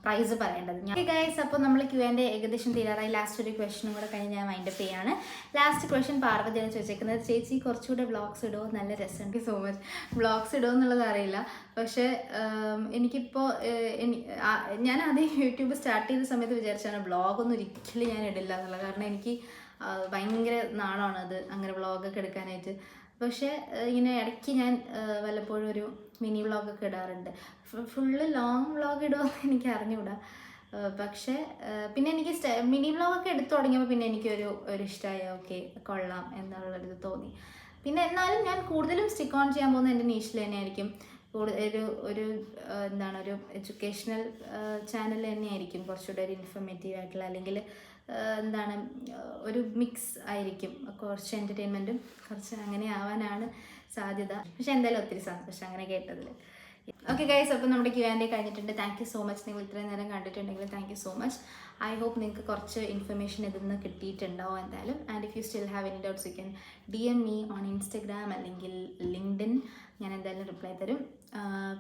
പ്രൈസ് പറയേണ്ടത്. ഗൈസ്, അപ്പോൾ നമ്മൾ Q&A ഏകദേശം തീരാറായി. ലാസ്റ്റ് ഒരു ക്വസ്റ്റനും കൂടെ കഴിഞ്ഞ് ഞാൻ വൈൻഡപ്പ് ചെയ്യാണ്. ലാസ്റ്റ് ക്വസ്റ്റ്യൻ പാർവതിയാണ് ചോദിച്ചേക്കുന്നത്, ചേച്ചി കുറച്ചുകൂടെ വ്ളോഗ്സ് ഇടുമോ, നല്ല രസമുണ്ട്. So much. വ്ളോഗ്സ് ഇടുമോ എന്നുള്ളത് അറിയില്ല, പക്ഷേ എനിക്കിപ്പോൾ ഞാൻ ആദ്യം യൂട്യൂബ് സ്റ്റാർട്ട് ചെയ്ത സമയത്ത് വിചാരിച്ചാണ് വ്ളോഗൊന്നും ഒരിക്കലും ഞാൻ ഇടില്ല എന്നുള്ളത്. കാരണം എനിക്ക് ഭയങ്കര നാളാണത് അങ്ങനെ വ്ളോഗൊക്കെ എടുക്കാനായിട്ട്. പക്ഷേ ഇങ്ങനെ ഇടയ്ക്ക് ഞാൻ വല്ലപ്പോഴും ഒരു മിനി വ്ളോഗൊക്കെ ഇടാറുണ്ട്. ഫുള്ള് ലോങ് വ്ളോഗ് ഇടുമെന്ന് എനിക്ക് അറിഞ്ഞുകൂടാ. പക്ഷേ പിന്നെ എനിക്ക് മിനി വ്ളോഗൊക്കെ എടുത്തു തുടങ്ങിയപ്പോൾ പിന്നെ എനിക്കൊരു ഇഷ്ടമായി, ഓക്കെ കൊള്ളാം എന്നുള്ളൊരിത് തോന്നി. പിന്നെ എന്നാലും ഞാൻ കൂടുതലും സ്റ്റിക്ക് ഓൺ ചെയ്യാൻ പോകുന്നത് എൻ്റെ നീഷിൽ തന്നെയായിരിക്കും. ഒരു എഡ്യൂക്കേഷണൽ ചാനൽ തന്നെയായിരിക്കും, കുറച്ചുകൂടെ ഒരു ഇൻഫോർമേറ്റീവ് ആയിട്ടുള്ള, അല്ലെങ്കിൽ ഒരു മിക്സ് ആയിരിക്കും, കുറച്ച് എൻ്റർടൈൻമെൻറ്റും കുറച്ച് അങ്ങനെ ആവാനാണ് സാധ്യത. പക്ഷെ എന്തായാലും ഒത്തിരി സന്തോഷം അങ്ങനെ കേട്ടതിൽ. ഓക്കെ ഗൈസ്, അപ്പോൾ നമ്മുടെ Q&A കഴിഞ്ഞിട്ടുണ്ട്. Thank you so much. നിങ്ങൾ ഇത്രയും നേരം കണ്ടിട്ടുണ്ടെങ്കിൽ thank you so much. I hope നിങ്ങൾക്ക് കുറച്ച് ഇൻഫർമേഷൻ ഇതിൽ നിന്ന് കിട്ടിയിട്ടുണ്ടാവും എന്തായാലും. And if you still have any doubts you can DM me on Instagram അല്ലെങ്കിൽ ലിങ്ക്ഡിൻ. ഞാൻ എന്തായാലും റിപ്ലൈ തരും.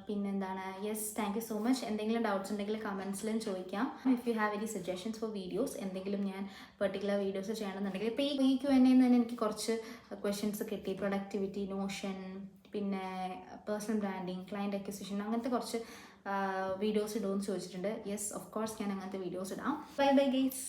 പിന്നെന്താണ്, yes, thank you so much. എന്തെങ്കിലും ഡൗട്ട്സ് ഉണ്ടെങ്കിൽ കമൻസിലും ചോദിക്കാം. If you have any suggestions for videos, എന്തെങ്കിലും ഞാൻ പെർട്ടിക്കുലർ വീഡിയോസ് ചെയ്യണമെന്നുണ്ടെങ്കിൽ ഇപ്പോൾ ഈ Q&A തന്നെ എനിക്ക് കുറച്ച് ക്വസ്റ്റ്യൻസ് കിട്ടി. പ്രൊഡക്ടിവിറ്റി, നോഷൻ, പിന്നെ പേഴ്സണൽ ബ്രാൻഡിങ്, ക്ലയൻറ്റ് അക്വിസിഷൻ, അങ്ങനത്തെ കുറച്ച് വീഡിയോസ് ഇടുമെന്ന് ചോദിച്ചിട്ടുണ്ട്. യെസ്, ഓഫ് കോഴ്സ് ഞാൻ അങ്ങനത്തെ വീഡിയോസ് ഇടാം. Bye bye guys.